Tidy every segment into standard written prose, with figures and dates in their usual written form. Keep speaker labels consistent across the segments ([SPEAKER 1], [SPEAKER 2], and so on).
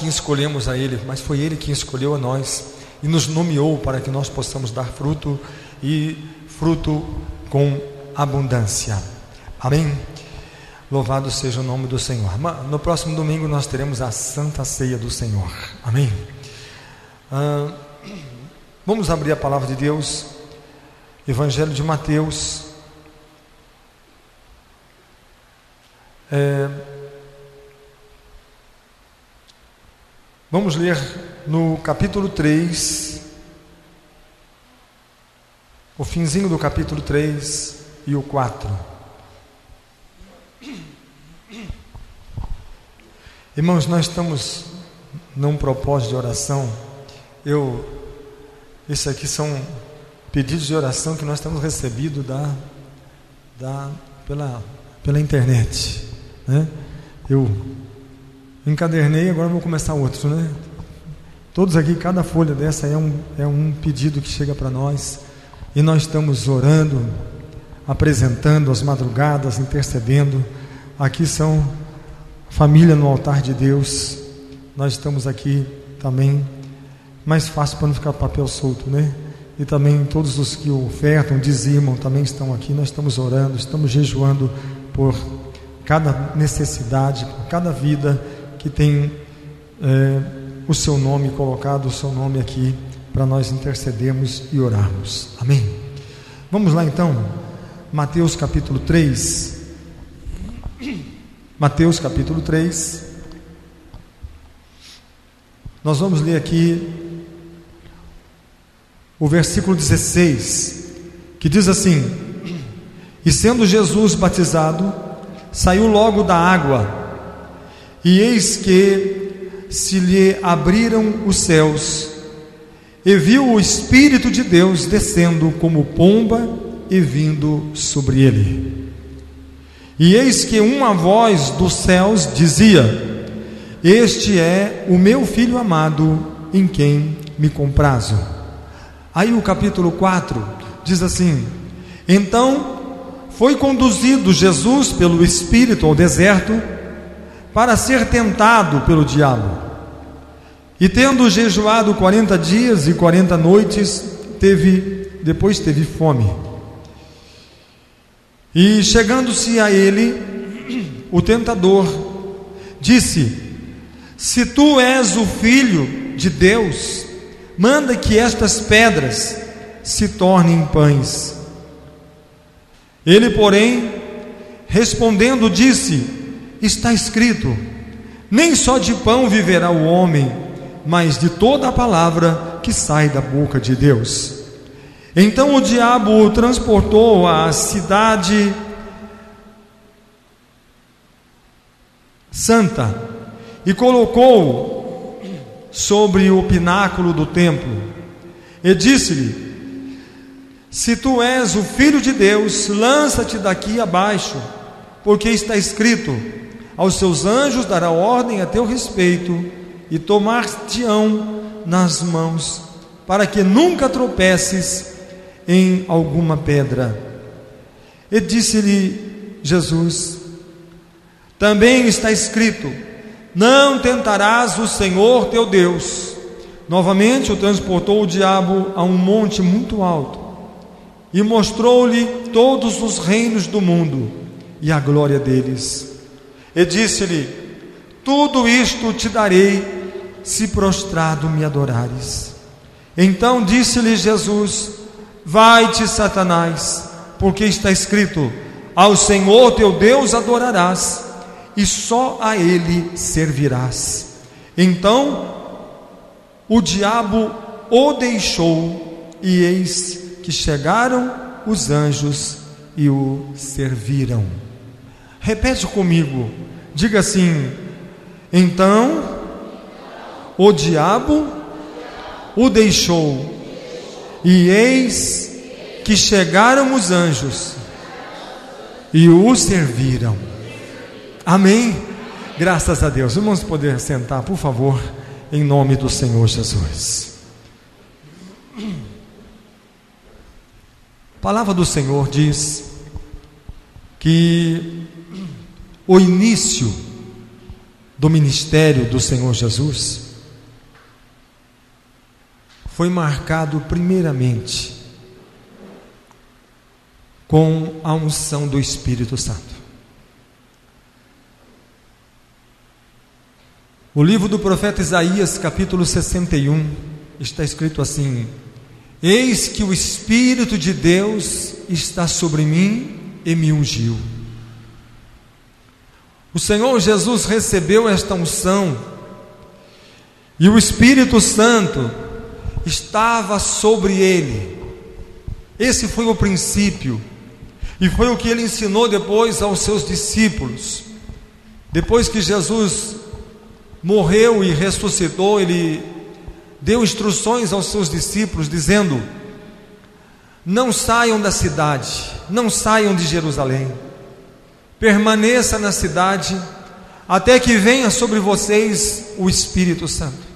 [SPEAKER 1] que escolhemos a Ele, mas foi Ele quem escolheu a nós e nos nomeou para que nós possamos dar fruto, e fruto com abundância. Amém? Louvado seja o nome do Senhor. No próximo domingo nós teremos a Santa Ceia do Senhor. Amém? Vamos abrir a palavra de Deus, Evangelho de Mateus, vamos ler no capítulo 3, o finzinho do capítulo 3 e o 4. Irmãos, nós estamos num propósito de oração. Isso aqui são pedidos de oração que nós temos recebido pela internet, né? Eu encadernei, agora vou começar outro, né? Todos aqui, cada folha dessa é um pedido que chega para nós, e nós estamos orando, apresentando às madrugadas, intercedendo. Aqui são família no altar de Deus. Nós estamos aqui também, mais fácil para não ficar papel solto, né? E também todos os que ofertam, dizimam, também estão aqui. Nós estamos orando, estamos jejuando por cada necessidade, por cada vida que tem o seu nome colocado, o seu nome aqui, para nós intercedermos e orarmos. Amém? Vamos lá então, Mateus capítulo 3. Mateus capítulo 3. Nós vamos ler aqui o versículo 16, que diz assim: E sendo Jesus batizado, saiu logo da água, e eis que se lhe abriram os céus, e viu o Espírito de Deus descendo como pomba e vindo sobre ele. E eis que uma voz dos céus dizia: Este é o meu Filho amado, em quem me comprazo. Aí o capítulo 4 diz assim: Então foi conduzido Jesus pelo Espírito ao deserto para ser tentado pelo diabo. E tendo jejuado 40 dias e 40 noites, depois teve fome. E chegando-se a ele, o tentador disse: Se tu és o Filho de Deus, manda que estas pedras se tornem pães. Ele, porém, respondendo, disse: Está escrito: Nem só de pão viverá o homem, mas de toda a palavra que sai da boca de Deus. Então o diabo o transportou à cidade santa e colocou-o sobre o pináculo do templo, e disse-lhe: Se tu és o Filho de Deus, lança-te daqui abaixo, porque está escrito: Aos seus anjos dará ordem a teu respeito, e tomar-te-ão nas mãos, para que nunca tropeces em alguma pedra. E disse-lhe Jesus: Também está escrito: Não tentarás o Senhor teu Deus. Novamente o transportou o diabo a um monte muito alto, e mostrou-lhe todos os reinos do mundo e a glória deles. E disse-lhe: Tudo isto te darei, se prostrado me adorares. Então disse-lhe Jesus: Vai-te, Satanás, porque está escrito: Ao Senhor teu Deus adorarás, e só a Ele servirás. Então o diabo o deixou, e eis que chegaram os anjos e o serviram. Repete comigo, diga assim: Então o diabo o deixou, e eis que chegaram os anjos e o serviram. Amém? Graças a Deus. Vamos poder sentar, por favor, em nome do Senhor Jesus. A palavra do Senhor diz que o início do ministério do Senhor Jesus foi marcado primeiramente com a unção do Espírito Santo. O livro do profeta Isaías, capítulo 61, está escrito assim: eis que o Espírito de Deus está sobre mim e me ungiu. O Senhor Jesus recebeu esta unção e o Espírito Santo estava sobre ele. Esse foi o princípio e foi o que ele ensinou depois aos seus discípulos. Depois que Jesus morreu e ressuscitou, ele deu instruções aos seus discípulos dizendo: não saiam da cidade, não saiam de Jerusalém, permaneça na cidade até que venha sobre vocês o Espírito Santo.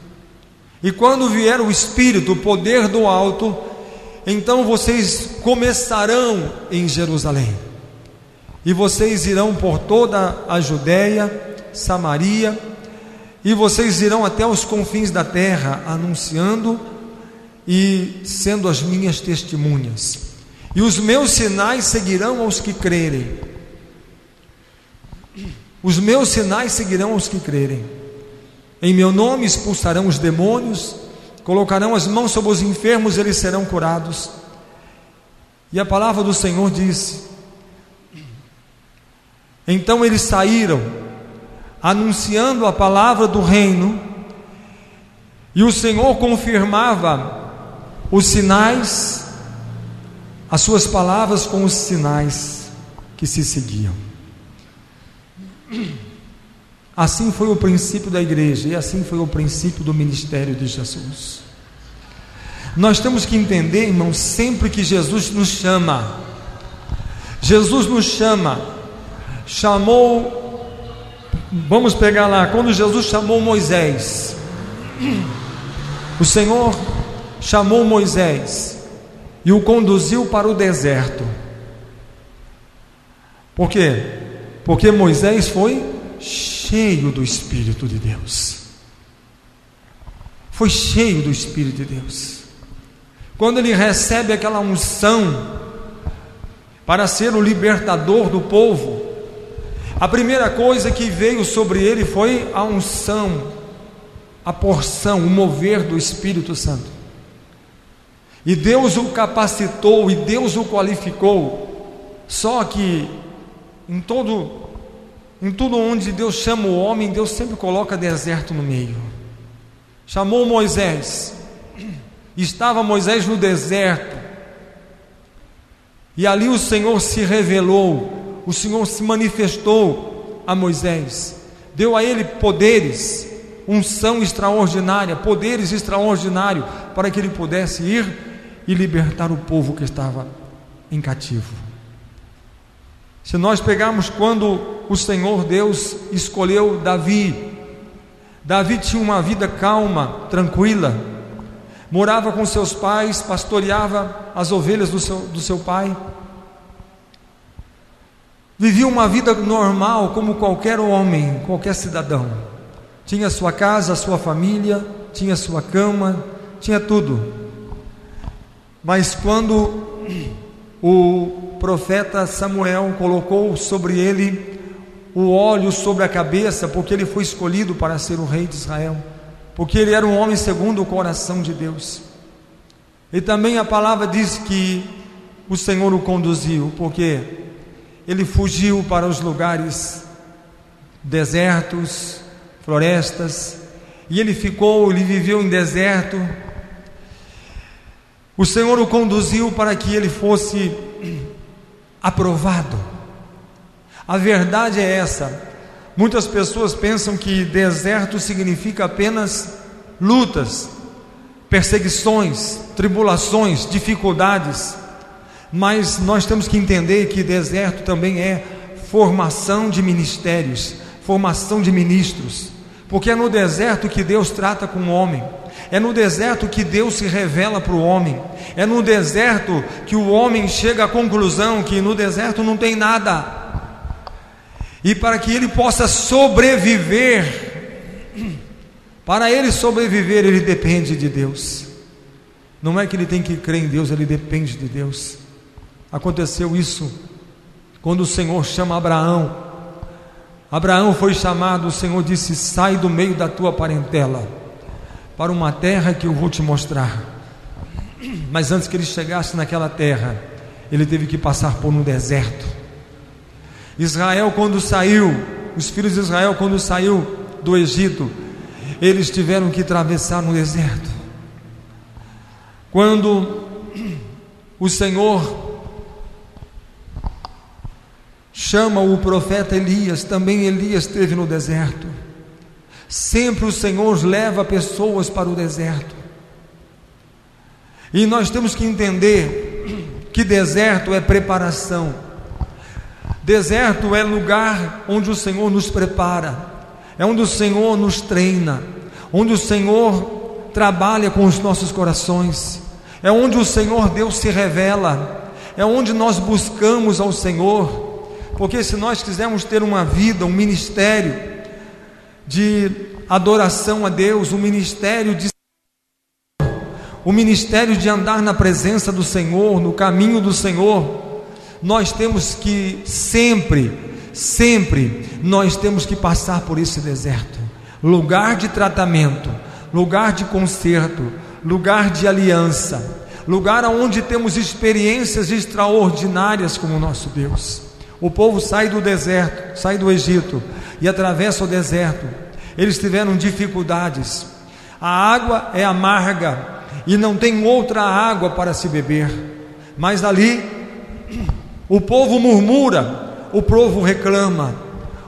[SPEAKER 1] E quando vier o Espírito, o poder do alto, então vocês começarão em Jerusalém, e vocês irão por toda a Judéia, Samaria, e vocês irão até os confins da terra, anunciando e sendo as minhas testemunhas. E os meus sinais seguirão aos que crerem. Os meus sinais seguirão aos que crerem. Em meu nome expulsarão os demônios, colocarão as mãos sobre os enfermos, eles serão curados. E a palavra do Senhor disse: então eles saíram, anunciando a palavra do reino, e o Senhor confirmava os sinais, as suas palavras com os sinais que se seguiam. Assim foi o princípio da igreja, e assim foi o princípio do ministério de Jesus. Nós temos que entender, irmãos, sempre que Jesus nos chama, chamou, vamos pegar lá, quando Jesus chamou Moisés, o Senhor chamou Moisés e o conduziu para o deserto. Por quê? Porque Moisés foi cheio do Espírito de Deus. Foi cheio do Espírito de Deus. Quando ele recebe aquela unção para ser o libertador do povo, a primeira coisa que veio sobre ele foi a unção, a porção, o mover do Espírito Santo. E Deus o capacitou e Deus o qualificou. Só que em tudo onde Deus chama o homem, Deus sempre coloca deserto no meio. Chamou Moisés, estava Moisés no deserto, e ali o Senhor se revelou, o Senhor se manifestou a Moisés, deu a ele poderes, unção extraordinária, poderes extraordinários, para que ele pudesse ir e libertar o povo que estava em cativo. Se nós pegarmos quando o Senhor Deus escolheu Davi tinha uma vida calma, tranquila, morava com seus pais, pastoreava as ovelhas do seu pai, vivia uma vida normal como qualquer homem, qualquer cidadão. Tinha sua casa, sua família, tinha sua cama, tinha tudo. Mas quando o profeta Samuel colocou sobre ele o óleo sobre a cabeça, porque ele foi escolhido para ser o rei de Israel, porque ele era um homem segundo o coração de Deus. E também a palavra diz que o Senhor o conduziu, porque ele fugiu para os lugares desertos, florestas, e ele viveu em deserto. O Senhor o conduziu para que ele fosse aprovado. A verdade é essa. Muitas pessoas pensam que deserto significa apenas lutas, perseguições, tribulações, dificuldades. Mas nós temos que entender que deserto também é formação de ministérios, formação de ministros, porque é no deserto que Deus trata com o homem, é no deserto que Deus se revela para o homem, é no deserto que o homem chega à conclusão que no deserto não tem nada, e para que ele possa sobreviver Para ele sobreviver, ele depende de Deus. Não é que ele tem que crer em Deus, ele depende de Deus. Aconteceu isso quando o Senhor chama Abraão. Abraão foi chamado, o Senhor disse: sai do meio da tua parentela para uma terra que eu vou te mostrar. Mas antes que ele chegasse naquela terra, ele teve que passar por um deserto. Israel, quando saiu, os filhos de Israel, quando saiu do Egito, eles tiveram que atravessar no deserto. Quando o Senhor chama o profeta Elias, também Elias esteve no deserto. Sempre o Senhor leva pessoas para o deserto. E nós temos que entender que deserto é preparação. Deserto é lugar onde o Senhor nos prepara, é onde o Senhor nos treina, onde o Senhor trabalha com os nossos corações, é onde o Senhor Deus se revela, é onde nós buscamos ao Senhor. Porque se nós quisermos ter uma vida, um ministério de adoração a Deus, um ministério de andar na presença do Senhor, no caminho do Senhor, nós temos que sempre nós temos que passar por esse deserto, lugar de tratamento, lugar de conserto, lugar de aliança, lugar onde temos experiências extraordinárias com o nosso Deus. O povo sai do deserto, sai do Egito e atravessa o deserto. Eles tiveram dificuldades. A água é amarga e não tem outra água para se beber. Mas ali o povo murmura, o povo reclama,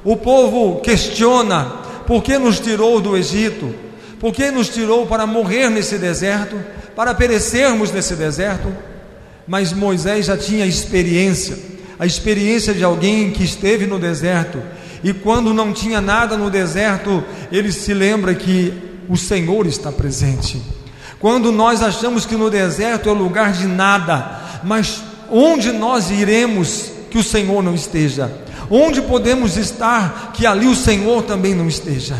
[SPEAKER 1] o povo questiona: por que nos tirou do Egito? Por que nos tirou para morrer nesse deserto, para perecermos nesse deserto? Mas Moisés já tinha a experiência de alguém que esteve no deserto, e quando não tinha nada no deserto, ele se lembra que o Senhor está presente. Quando nós achamos que no deserto é o lugar de nada, mas onde nós iremos que o Senhor não esteja? Onde podemos estar que ali o Senhor também não esteja?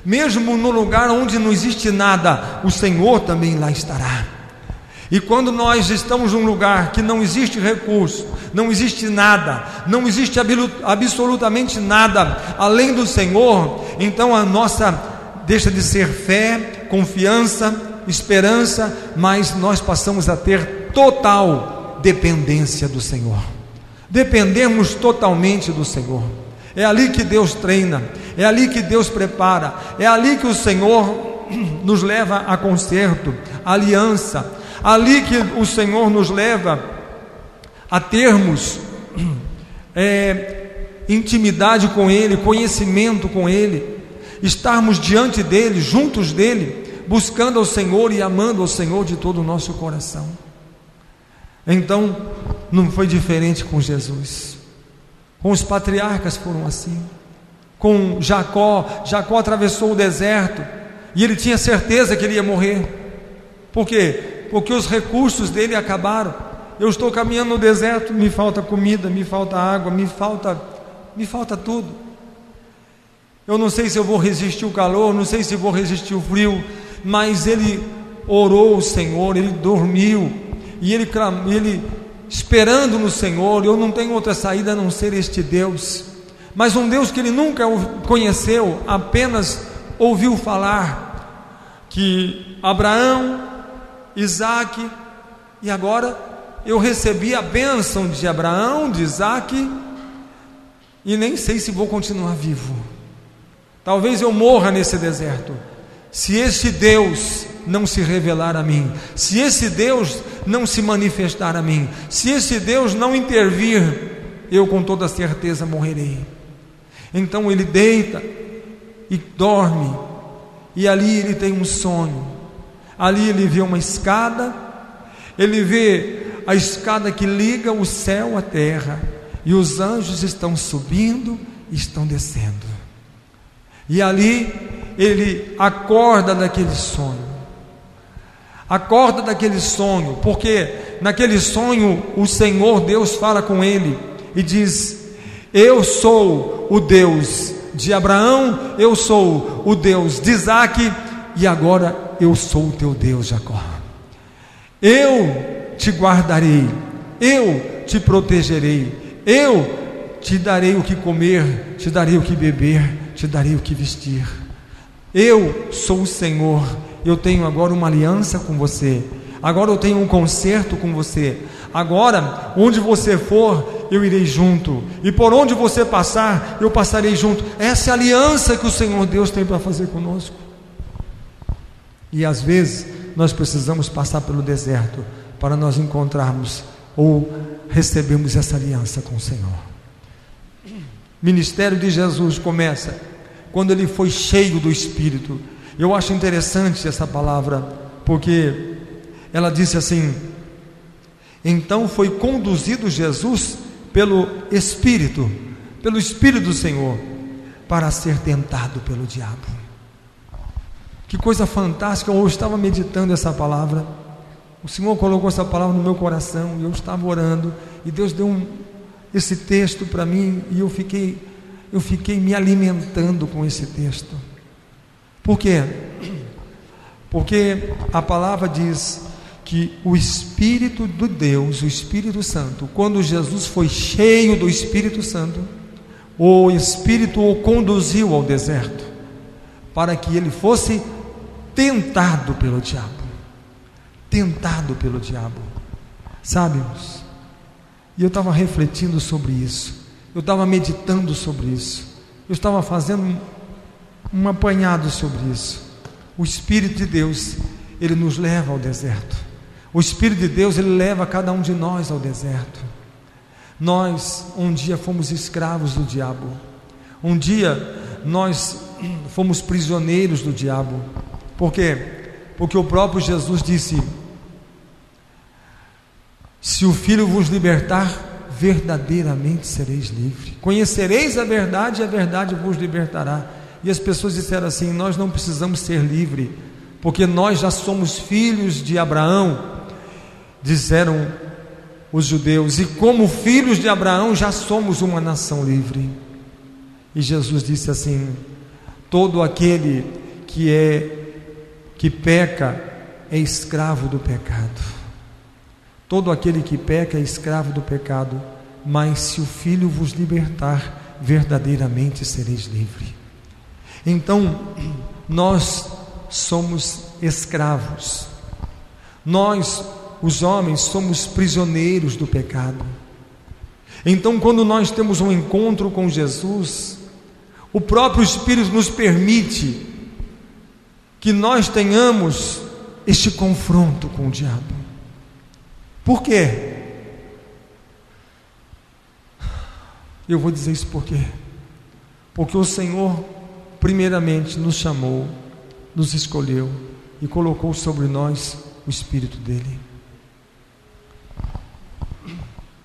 [SPEAKER 1] Mesmo no lugar onde não existe nada, o Senhor também lá estará. E quando nós estamos num lugar que não existe recurso, não existe nada, não existe absolutamente nada além do Senhor, então a nossa deixa de ser fé, confiança, esperança, mas nós passamos a ter total dependência do Senhor. Dependemos totalmente do Senhor. É ali que Deus treina, é ali que Deus prepara, é ali que o Senhor nos leva a conserto, aliança, ali que o Senhor nos leva a termos intimidade com Ele, conhecimento com Ele, estarmos diante dEle, juntos dEle, buscando ao Senhor e amando ao Senhor de todo o nosso coração. Então, não foi diferente com Jesus. Com os patriarcas foram assim. Com Jacó atravessou o deserto e ele tinha certeza que ele ia morrer. Por quê? Porque os recursos dele acabaram. Eu estou caminhando no deserto, me falta comida, me falta água, me falta tudo. Eu não sei se eu vou resistir o calor, não sei se vou resistir o frio, mas ele orou ao Senhor, ele dormiu, e ele esperando no Senhor. Eu não tenho outra saída a não ser este Deus, mas um Deus que ele nunca conheceu, apenas ouviu falar, que Abraão, Isaque, e agora eu recebi a bênção de Abraão, de Isaque, e nem sei se vou continuar vivo. Talvez eu morra nesse deserto, se esse Deus não se revelar a mim, se esse Deus não se manifestar a mim, se esse Deus não intervir, eu com toda certeza morrerei. Então ele deita e dorme, e ali ele tem um sonho. Ali ele vê uma escada, ele vê a escada que liga o céu à terra, e os anjos estão subindo e estão descendo. E ali ele acorda daquele sonho. Acorda daquele sonho, porque naquele sonho o Senhor Deus fala com ele e diz: eu sou o Deus de Abraão, eu sou o Deus de Isaque, e agora eu sou o teu Deus, Jacó. Eu te guardarei, eu te protegerei, eu te darei o que comer, te darei o que beber, te darei o que vestir. Eu sou o Senhor, eu tenho agora uma aliança com você, agora eu tenho um concerto com você, agora onde você for, eu irei junto, e por onde você passar, eu passarei junto. Essa é a aliança que o Senhor Deus tem para fazer conosco. E às vezes nós precisamos passar pelo deserto para nós encontrarmos ou recebermos essa aliança com o Senhor. O ministério de Jesus começa quando ele foi cheio do Espírito. Eu acho interessante essa palavra, porque ela disse assim: então foi conduzido Jesus pelo Espírito do Senhor, para ser tentado pelo diabo. Que coisa fantástica. Eu estava meditando essa palavra, o Senhor colocou essa palavra no meu coração, e eu estava orando, e Deus deu esse texto para mim, e eu fiquei me alimentando com esse texto. Por quê? Porque a palavra diz que o Espírito de Deus, o Espírito Santo, quando Jesus foi cheio do Espírito Santo, o Espírito o conduziu ao deserto, para que ele fosse tentado pelo diabo. Tentado pelo diabo. Sabe, irmãos? E eu estava refletindo sobre isso, eu estava meditando sobre isso, eu estava fazendo um apanhado sobre isso. O Espírito de Deus, ele nos leva ao deserto. O Espírito de Deus, ele leva cada um de nós ao deserto. Nós um dia fomos escravos do diabo, um dia nós fomos prisioneiros do diabo. Por quê? Porque o próprio Jesus disse: se o Filho vos libertar, verdadeiramente sereis livres. Conhecereis a verdade, e a verdade vos libertará. E as pessoas disseram assim: nós não precisamos ser livres, porque nós já somos filhos de Abraão. Disseram os judeus, e como filhos de Abraão já somos uma nação livre. E Jesus disse assim: todo aquele que peca é escravo do pecado. Todo aquele que peca é escravo do pecado, mas se o Filho vos libertar, verdadeiramente sereis livres. Então, nós somos escravos, nós, os homens, somos prisioneiros do pecado. Então, quando nós temos um encontro com Jesus, o próprio Espírito nos permite que nós tenhamos este confronto com o diabo. Por quê? Eu vou dizer isso por quê? Porque o Senhor primeiramente nos chamou, nos escolheu e colocou sobre nós o Espírito dele.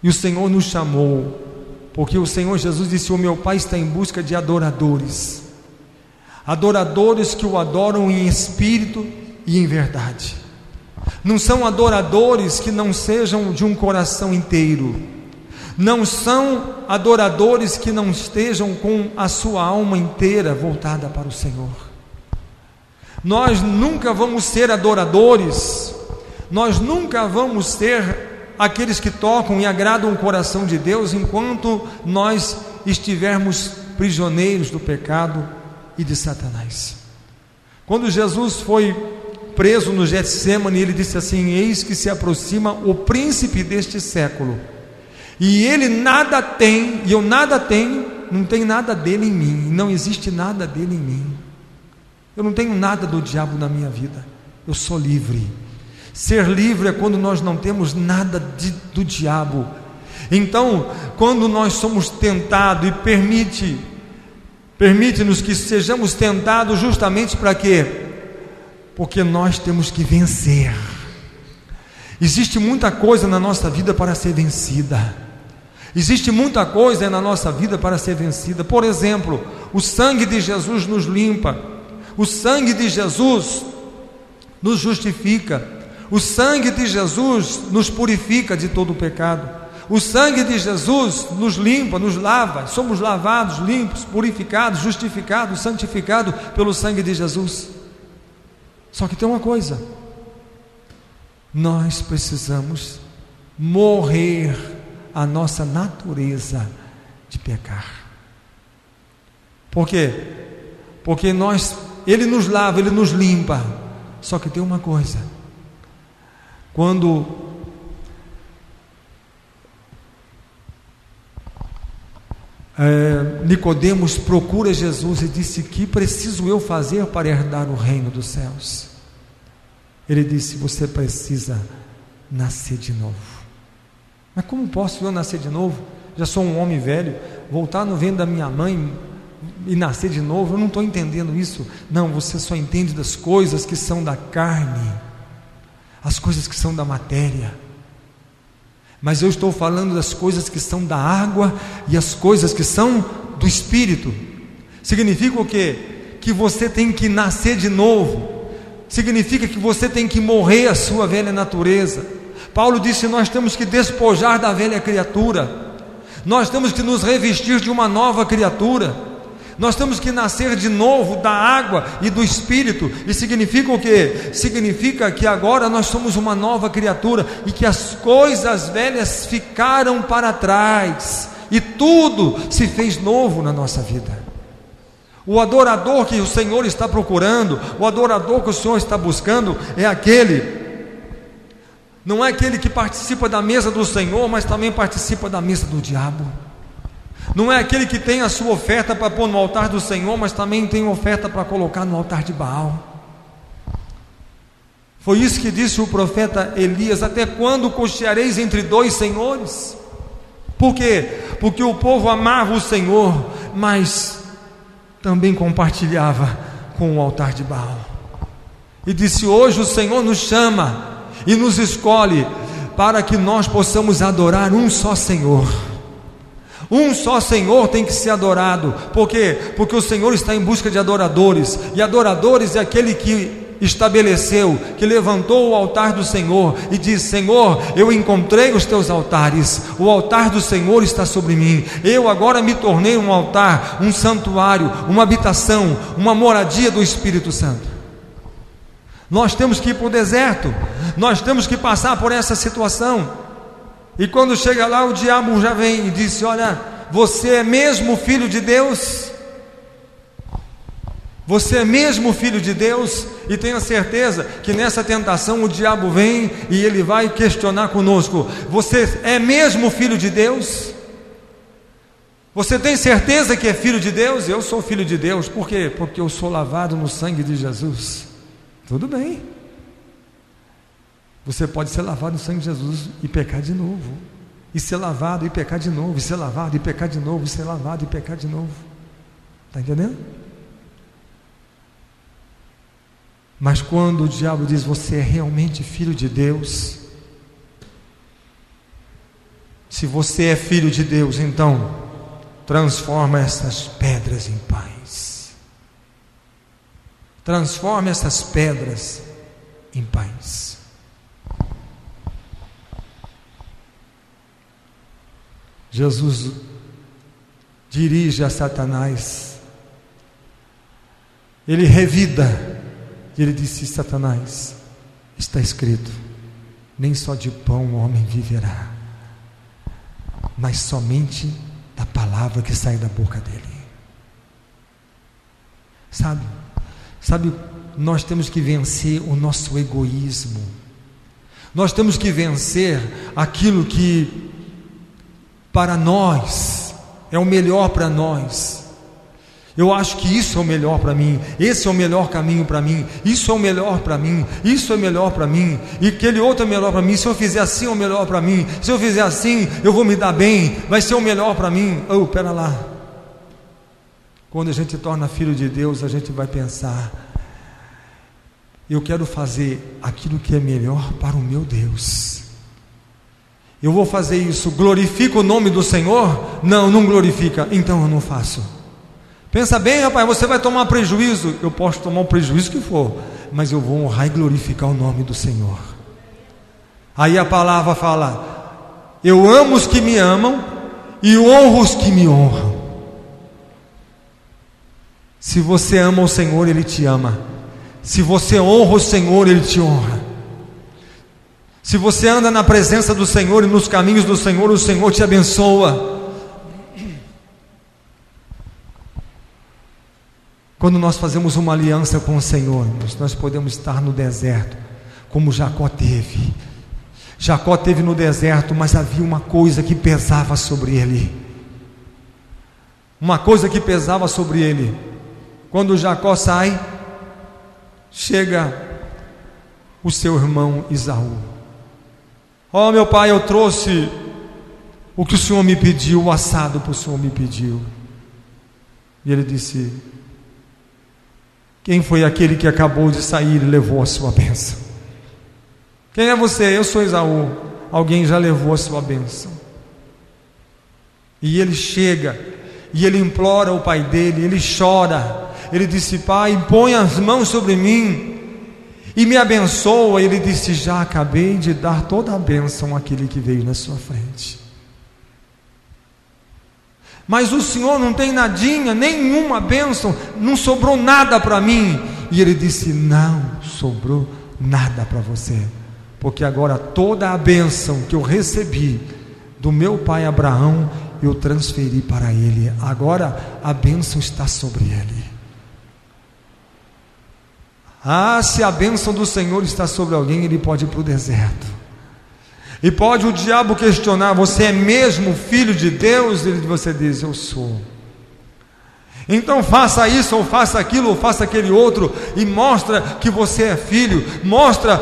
[SPEAKER 1] E o Senhor nos chamou porque o Senhor Jesus disse: o meu Pai está em busca de adoradores, adoradores que o adoram em espírito e em verdade. Não são adoradores que não sejam de um coração inteiro, não são adoradores que não estejam com a sua alma inteira voltada para o Senhor. Nós nunca vamos ser adoradores, nós nunca vamos ser aqueles que tocam e agradam o coração de Deus enquanto nós estivermos prisioneiros do pecado e de Satanás. Quando Jesus foi preso no Getsêmani, ele disse assim: eis que se aproxima o príncipe deste século, e ele nada tem, e eu nada tenho, não tem nada dele em mim, não existe nada dele em mim. Eu não tenho nada do diabo na minha vida, eu sou livre. Ser livre é quando nós não temos nada do diabo. Então, quando nós somos tentados, e permite-nos que sejamos tentados justamente para quê? Porque nós temos que vencer. Existe muita coisa na nossa vida para ser vencida. Existe muita coisa na nossa vida para ser vencida. Por exemplo, o sangue de Jesus nos limpa, o sangue de Jesus nos justifica, o sangue de Jesus nos purifica de todo o pecado. O sangue de Jesus nos limpa, nos lava, somos lavados, limpos, purificados, justificados, santificados pelo sangue de Jesus. Só que tem uma coisa: nós precisamos morrer a nossa natureza de pecar. Por quê? Porque Ele nos lava, Ele nos limpa. Só que tem uma coisa: quando Nicodemos procura Jesus e disse: que preciso eu fazer para herdar o reino dos céus? Ele disse: você precisa nascer de novo. Mas como posso eu nascer de novo? Já sou um homem velho, voltar no ventre da minha mãe e nascer de novo? Eu não estou entendendo isso. Não, você só entende das coisas que são da carne, as coisas que são da matéria. Mas eu estou falando das coisas que são da água e as coisas que são do Espírito. Significa o quê? Que você tem que nascer de novo. Significa que você tem que morrer a sua velha natureza. Paulo disse: nós temos que despojar da velha criatura. Nós temos que nos revestir de uma nova criatura. Nós temos que nascer de novo da água e do Espírito. E significa o quê? Significa que agora nós somos uma nova criatura e que as coisas velhas ficaram para trás e tudo se fez novo na nossa vida. O adorador que o Senhor está procurando, o adorador que o Senhor está buscando, é não é aquele que participa da mesa do Senhor, mas também participa da mesa do diabo. Não é aquele que tem a sua oferta para pôr no altar do Senhor, mas também tem oferta para colocar no altar de Baal. Foi isso que disse o profeta Elias: até quando cocheareis entre dois senhores? Por quê? Porque o povo amava o Senhor, mas também compartilhava com o altar de Baal. E disse: hoje o Senhor nos chama e nos escolhe para que nós possamos adorar um só Senhor. Um só Senhor tem que ser adorado. Por quê? Porque o Senhor está em busca de adoradores. E adoradores é aquele que estabeleceu, que levantou o altar do Senhor e diz: Senhor, eu encontrei os teus altares, o altar do Senhor está sobre mim. Eu agora me tornei um altar, um santuário, uma habitação, uma moradia do Espírito Santo. Nós temos que ir para o deserto. Nós temos que passar por essa situação. E quando chega lá, o diabo já vem e disse: olha, você é mesmo filho de Deus? Você é mesmo filho de Deus? E tenha certeza que nessa tentação o diabo vem e ele vai questionar conosco: você é mesmo filho de Deus? Você tem certeza que é filho de Deus? Eu sou filho de Deus. Por quê? Porque eu sou lavado no sangue de Jesus. Tudo bem. Você pode ser lavado no sangue de Jesus e pecar de novo, e ser lavado e pecar de novo, e ser lavado e pecar de novo, e ser lavado e pecar de novo. Está entendendo? Mas quando o diabo diz: você é realmente filho de Deus, se você é filho de Deus, então transforma essas pedras em pães. Transforma essas pedras em pães. Jesus dirige a Satanás, ele revida, e ele disse: Satanás, está escrito, nem só de pão o homem viverá, mas somente da palavra que sai da boca dele. Sabe, nós temos que vencer o nosso egoísmo, nós temos que vencer aquilo que para nós é o melhor para nós. Eu acho que isso é o melhor para mim, esse é o melhor caminho para mim, isso é o melhor para mim, isso é melhor para mim, e aquele outro é melhor para mim. Se eu fizer assim é o melhor para mim, se eu fizer assim eu vou me dar bem, vai ser o melhor para mim. Pera lá. Quando a gente torna filho de Deus, a gente vai pensar: eu quero fazer aquilo que é melhor para o meu Deus. Eu vou fazer isso, glorifica o nome do Senhor? Não, não glorifica, então eu não faço. Pensa bem, rapaz, você vai tomar prejuízo. Eu posso tomar o prejuízo que for, mas eu vou honrar e glorificar o nome do Senhor. Aí a palavra fala: Eu amo os que me amam e honro os que me honram. Se você ama o Senhor, Ele te ama. Se você honra o Senhor, Ele te honra. Se você anda na presença do Senhor e nos caminhos do Senhor, o Senhor te abençoa. Quando nós fazemos uma aliança com o Senhor, nós podemos estar no deserto, como Jacó teve. Jacó teve no deserto, mas havia uma coisa que pesava sobre ele. Uma coisa que pesava sobre ele. Quando Jacó sai, chega o seu irmão Esaú. Ó, meu pai, eu trouxe o que o Senhor me pediu, o assado que o Senhor me pediu. E ele disse: quem foi aquele que acabou de sair e levou a sua bênção? Quem é você? Eu sou Esaú. Alguém já levou a sua bênção. E ele chega, e ele implora o pai dele, ele chora. Ele disse: pai, põe as mãos sobre mim e me abençoa. Ele disse: já acabei de dar toda a bênção àquele que veio na sua frente. Mas o Senhor não tem nadinha, nenhuma bênção, não sobrou nada para mim. E ele disse: não sobrou nada para você, porque agora toda a bênção que eu recebi do meu pai Abraão, eu transferi para ele. Agora a bênção está sobre ele. Ah, se a bênção do Senhor está sobre alguém, ele pode ir para o deserto. E pode o diabo questionar: você é mesmo filho de Deus? E você diz: eu sou. Então faça isso, ou faça aquilo, ou faça aquele outro, e mostra que você é filho. Mostra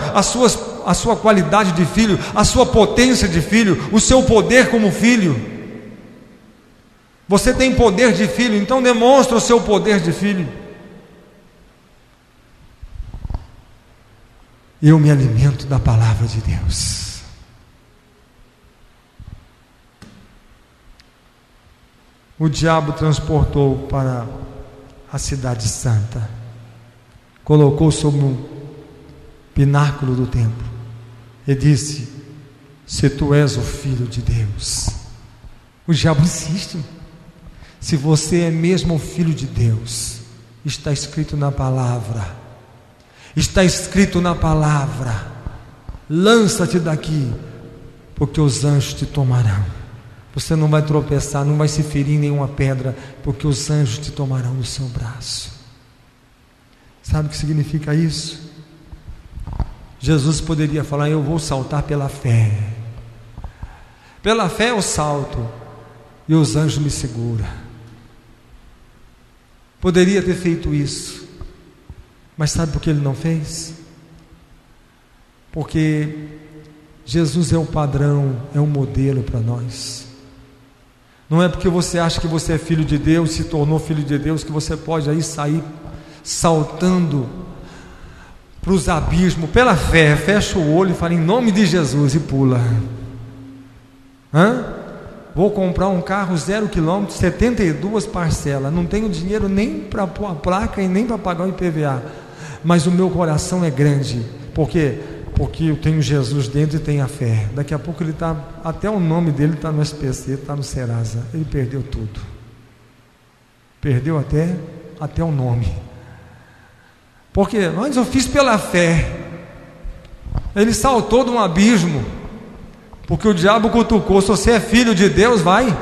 [SPEAKER 1] a sua qualidade de filho, a sua potência de filho, o seu poder como filho. Você tem poder de filho, então demonstra o seu poder de filho. Eu me alimento da palavra de Deus. O diabo transportou para a cidade santa, colocou sobre um pináculo do templo e disse: se tu és o filho de Deus. O diabo insiste: se você é mesmo o filho de Deus, está escrito na palavra, está escrito na palavra, lança-te daqui, porque os anjos te tomarão. Você não vai tropeçar, não vai se ferir em nenhuma pedra, porque os anjos te tomarão no seu braço. Sabe o que significa isso? Jesus poderia falar: eu vou saltar pela fé. Pela fé eu salto e os anjos me seguram. Poderia ter feito isso, mas sabe por que ele não fez? Porque Jesus é o padrão, é o modelo para nós. Não é porque você acha que você é filho de Deus, se tornou filho de Deus, que você pode aí sair saltando para os abismos pela fé. Fecha o olho e fala: em nome de Jesus, e pula. Vou comprar um carro 0 km, 72 parcelas. Não tenho dinheiro nem para pôr a placa e nem para pagar o IPVA, mas o meu coração é grande. Por quê? Porque eu tenho Jesus dentro e tenho a fé. Daqui a pouco ele está, até o nome dele está no SPC, está no Serasa. Ele perdeu tudo. Perdeu até o nome. Porque mas eu fiz pela fé. Ele saltou de um abismo, porque o diabo cutucou: se você é filho de Deus, vai,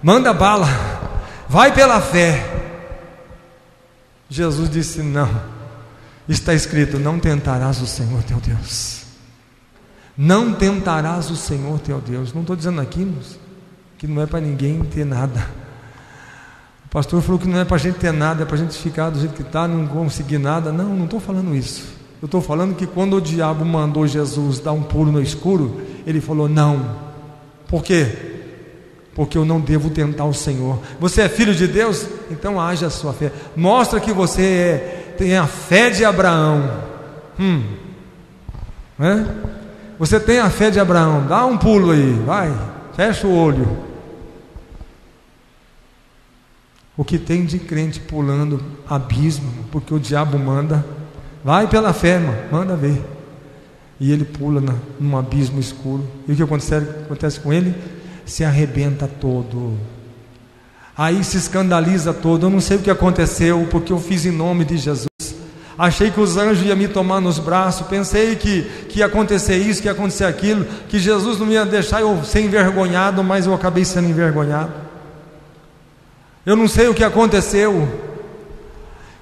[SPEAKER 1] manda bala, vai pela fé. Jesus disse: não. Está escrito: não tentarás o Senhor teu Deus. Não tentarás o Senhor teu Deus. Não estou dizendo aqui que não é para ninguém ter nada. O pastor falou que não é para a gente ter nada, é para a gente ficar do jeito que está, não conseguir nada. Não estou falando isso. Eu estou falando que quando o diabo mandou Jesus dar um pulo no escuro, ele falou: não. Por quê? Porque eu não devo tentar o Senhor. Você é filho de Deus? Então haja a sua fé. Mostra que você tem a fé de Abraão. Você tem a fé de Abraão. Dá um pulo aí, vai, fecha o olho. O que tem de crente pulando abismo, porque o diabo manda. Vai pela fé, irmão, manda ver. e ele pula num abismo escuro. E o que acontece com ele? Se arrebenta todo. Aí se escandaliza todo. Eu não sei o que aconteceu, porque eu fiz em nome de Jesus. Achei que os anjos iam me tomar nos braços. Pensei que ia acontecer isso, que ia acontecer aquilo, que Jesus não ia deixar eu ser envergonhado, mas eu acabei sendo envergonhado. Eu não sei o que aconteceu.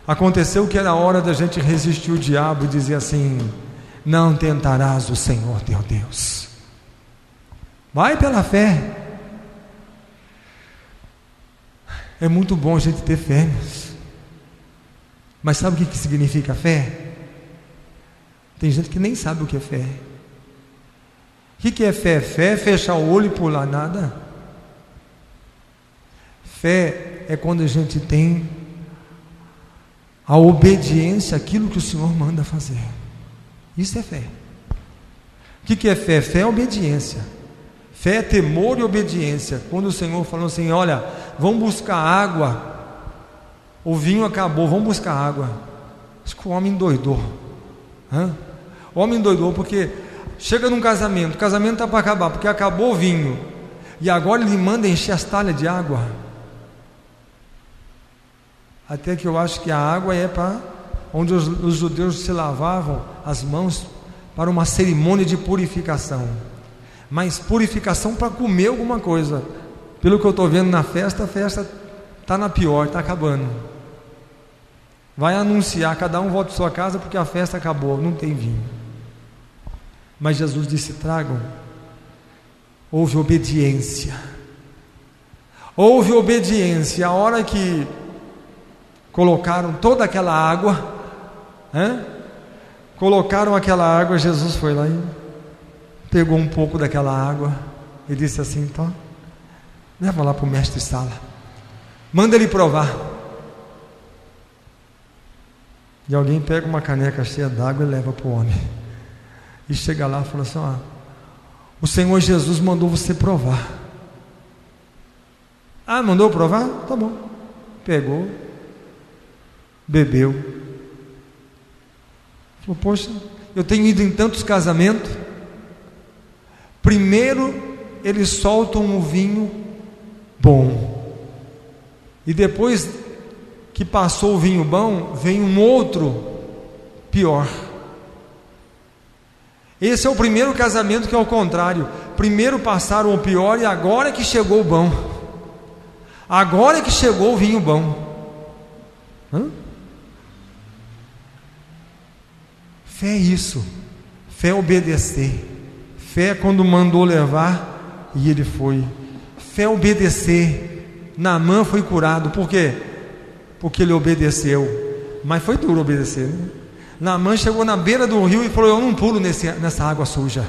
[SPEAKER 1] Aconteceu que era hora da gente resistir o diabo e dizer assim: não tentarás o Senhor teu Deus. Vai pela fé. É muito bom a gente ter fé, mas sabe o que significa fé? Tem gente que nem sabe o que é fé. O que é fé? Fé é fechar o olho e pular nada. Fé é quando a gente tem a obediência àquilo que o Senhor manda fazer. Isso é fé. O que é fé? Fé é obediência. Fé é temor e obediência. Quando o Senhor falou assim: olha, vamos buscar água, o vinho acabou, vamos buscar água. Acho que o homem endoidou. O homem endoidou porque chega num casamento, o casamento está para acabar, porque acabou o vinho, e agora ele manda encher as talhas de água. Até que eu acho que a água é para onde os judeus se lavavam as mãos para uma cerimônia de purificação. Mas purificação para comer alguma coisa. Pelo que eu estou vendo na festa, a festa está na pior, está acabando. Vai anunciar, cada um volta para sua casa porque a festa acabou, não tem vinho. Mas Jesus disse: tragam. Houve obediência. Houve obediência. A hora que colocaram toda aquela água, colocaram aquela água, Jesus foi lá e pegou um pouco daquela água e disse assim: então, leva lá para o mestre sala, manda ele provar. E alguém pega uma caneca cheia d'água e leva para o homem, e chega lá e fala assim: o Senhor Jesus mandou você provar. Mandou provar? Tá bom. Pegou, bebeu. Falou: poxa, eu tenho ido em tantos casamentos. Primeiro eles soltam um vinho bom, e depois que passou o vinho bom, vem um outro pior. Esse é o primeiro casamento que é o contrário. Primeiro passaram o pior e agora é que chegou o bom. Agora é que chegou o vinho bom. Fé é isso. Fé é obedecer. Fé é quando mandou levar e ele foi. Fé é obedecer. Naamã foi curado. Por quê? Porque ele obedeceu. Mas foi duro obedecer, né? Naamã chegou na beira do rio e falou: eu não pulo nessa água suja,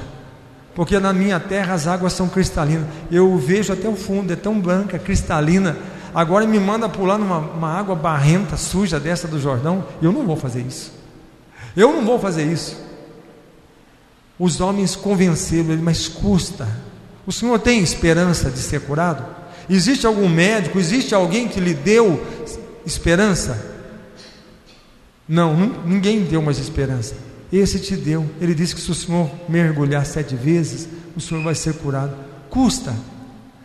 [SPEAKER 1] porque na minha terra as águas são cristalinas. Eu vejo até o fundo, é tão branca, cristalina. Agora me manda pular numa água barrenta, suja dessa do Jordão. Eu não vou fazer isso. Eu não vou fazer isso. Os homens convenceram ele: mas custa. O senhor tem esperança de ser curado? Existe algum médico? Existe alguém que lhe deu esperança? Não, ninguém deu mais esperança. Esse te deu. Ele disse que se o senhor mergulhar 7 vezes, o senhor vai ser curado. Custa.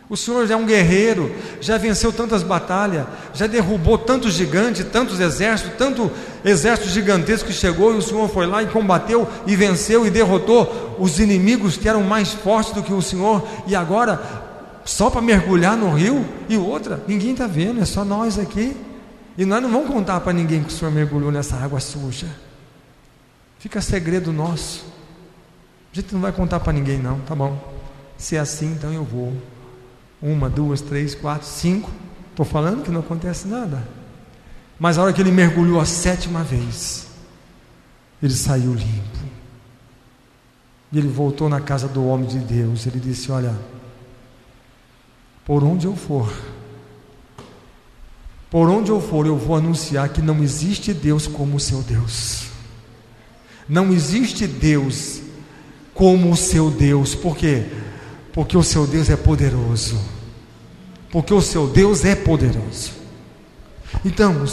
[SPEAKER 1] O senhor já é um guerreiro, já venceu tantas batalhas, já derrubou tantos gigantes, tantos exércitos, tanto exército gigantesco que chegou, e o senhor foi lá e combateu e venceu e derrotou os inimigos que eram mais fortes do que o senhor, e agora só para mergulhar no rio? E outra, ninguém está vendo, é só nós aqui, e nós não vamos contar para ninguém que o senhor mergulhou nessa água suja. Fica segredo nosso. A gente não vai contar para ninguém não, tá bom? Se é assim, então eu vou. 1, 2, 3, 4, 5. Estou falando que não acontece nada. Mas a hora que ele mergulhou a 7ª vez, ele saiu limpo. E ele voltou na casa do homem de Deus. Ele disse: olha, por onde eu for, eu vou anunciar que não existe Deus como o seu Deus. Não existe Deus como o seu Deus. Por quê? Porque o seu Deus é poderoso. Porque o seu Deus é poderoso. Então,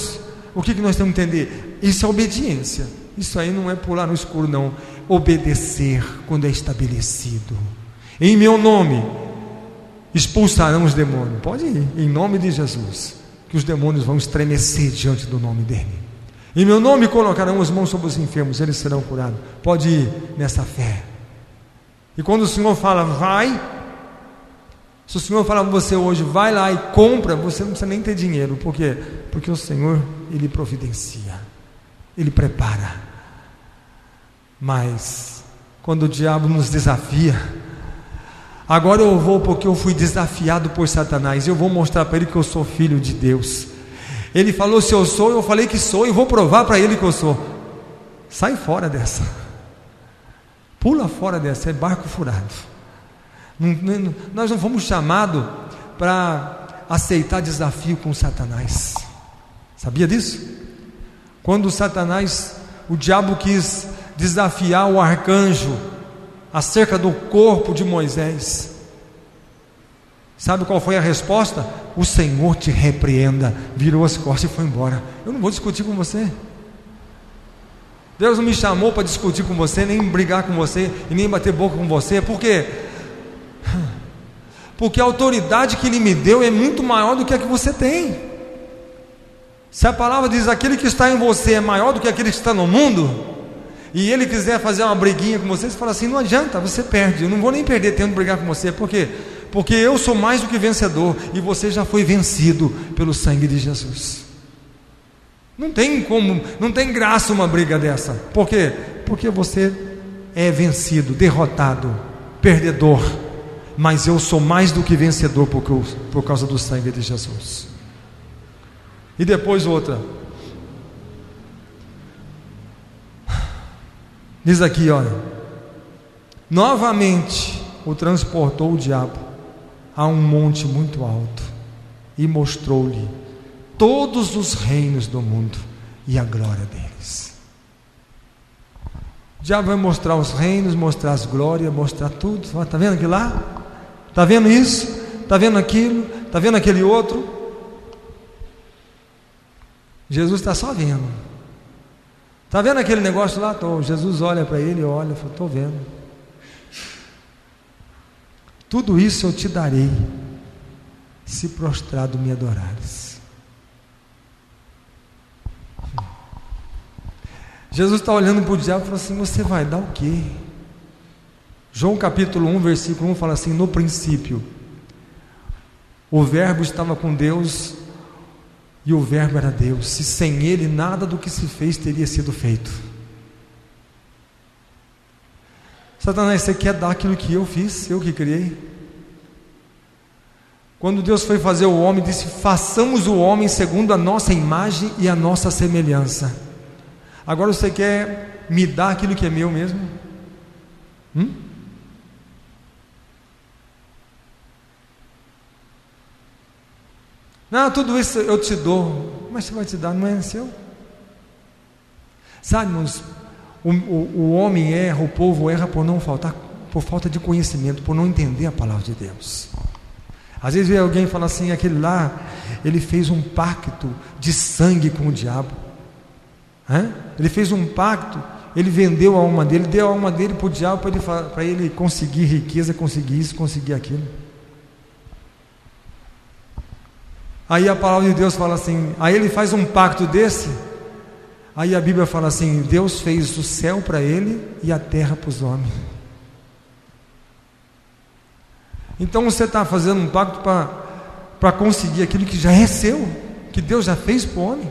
[SPEAKER 1] o que nós temos que entender? Isso é obediência. Isso aí não é pular no escuro, não. Obedecer quando é estabelecido. Em meu nome expulsarão os demônios. Pode ir, em nome de Jesus, que os demônios vão estremecer diante do nome dele. Em meu nome colocarão as mãos sobre os enfermos, eles serão curados. Pode ir nessa fé. E quando o Senhor fala, vai, se o Senhor falar com você hoje, vai lá e compra, você não precisa nem ter dinheiro. Por quê? Porque o Senhor, Ele providencia, Ele prepara. Mas quando o diabo nos desafia, agora eu vou, porque eu fui desafiado por Satanás, eu vou mostrar para ele que eu sou filho de Deus. Ele falou se eu sou, eu falei que sou, e vou provar para ele que eu sou. Sai fora dessa, pula fora dessa, é barco furado. Nós não fomos chamados para aceitar desafio com Satanás. Sabia disso? Quando Satanás, o diabo quis desafiar o arcanjo acerca do corpo de Moisés, sabe qual foi a resposta? O Senhor te repreenda. Virou as costas e foi embora. Eu não vou discutir com você. Deus não me chamou para discutir com você, nem brigar com você, e nem bater boca com você. Por quê? Porque a autoridade que Ele me deu é muito maior do que a que você tem. Se a palavra diz, aquele que está em você é maior do que aquele que está no mundo, e ele quiser fazer uma briguinha com você, você fala assim, não adianta, você perde. Eu não vou nem perder tempo de brigar com você. Por quê? Porque eu sou mais do que vencedor, e você já foi vencido pelo sangue de Jesus. Não tem como, não tem graça uma briga dessa. Por quê? Porque você é vencido, derrotado, perdedor. Mas eu sou mais do que vencedor por causa do sangue de Jesus. E depois outra. Diz aqui, olha, novamente o transportou o diabo a um monte muito alto e mostrou-lhe todos os reinos do mundo e a glória deles. O diabo vai mostrar os reinos, mostrar as glórias, mostrar tudo. Está vendo aquilo lá? Está vendo isso? Está vendo aquilo? Está vendo aquele outro? Jesus está só vendo. Está vendo aquele negócio lá? Jesus olha para ele, olha, fala, estou vendo. Tudo isso eu te darei, se prostrado me adorares. Jesus está olhando para o diabo e fala assim, você vai dar o quê? João capítulo 1, versículo 1 fala assim, no princípio o verbo estava com Deus, e o verbo era Deus, e sem ele nada do que se fez teria sido feito. Satanás, você quer dar aquilo que eu fiz, eu que criei? Quando Deus foi fazer o homem, disse, façamos o homem segundo a nossa imagem e a nossa semelhança. Agora você quer me dar aquilo que é meu mesmo? Não, tudo isso eu te dou. Mas você vai te dar, não é seu? Sabe, irmãos, o homem erra, o povo erra por falta de conhecimento, por não entender a palavra de Deus. Às vezes vem alguém e fala assim, aquele lá, ele fez um pacto de sangue com o diabo. Ele fez um pacto, ele vendeu a alma dele, deu a alma dele para o diabo, para ele conseguir riqueza, conseguir isso, conseguir aquilo. Aí a palavra de Deus fala assim, aí ele faz um pacto desse, aí a Bíblia fala assim, Deus fez o céu para ele e a terra para os homens. Então você está fazendo um pacto para conseguir aquilo que já é seu, que Deus já fez para o homem.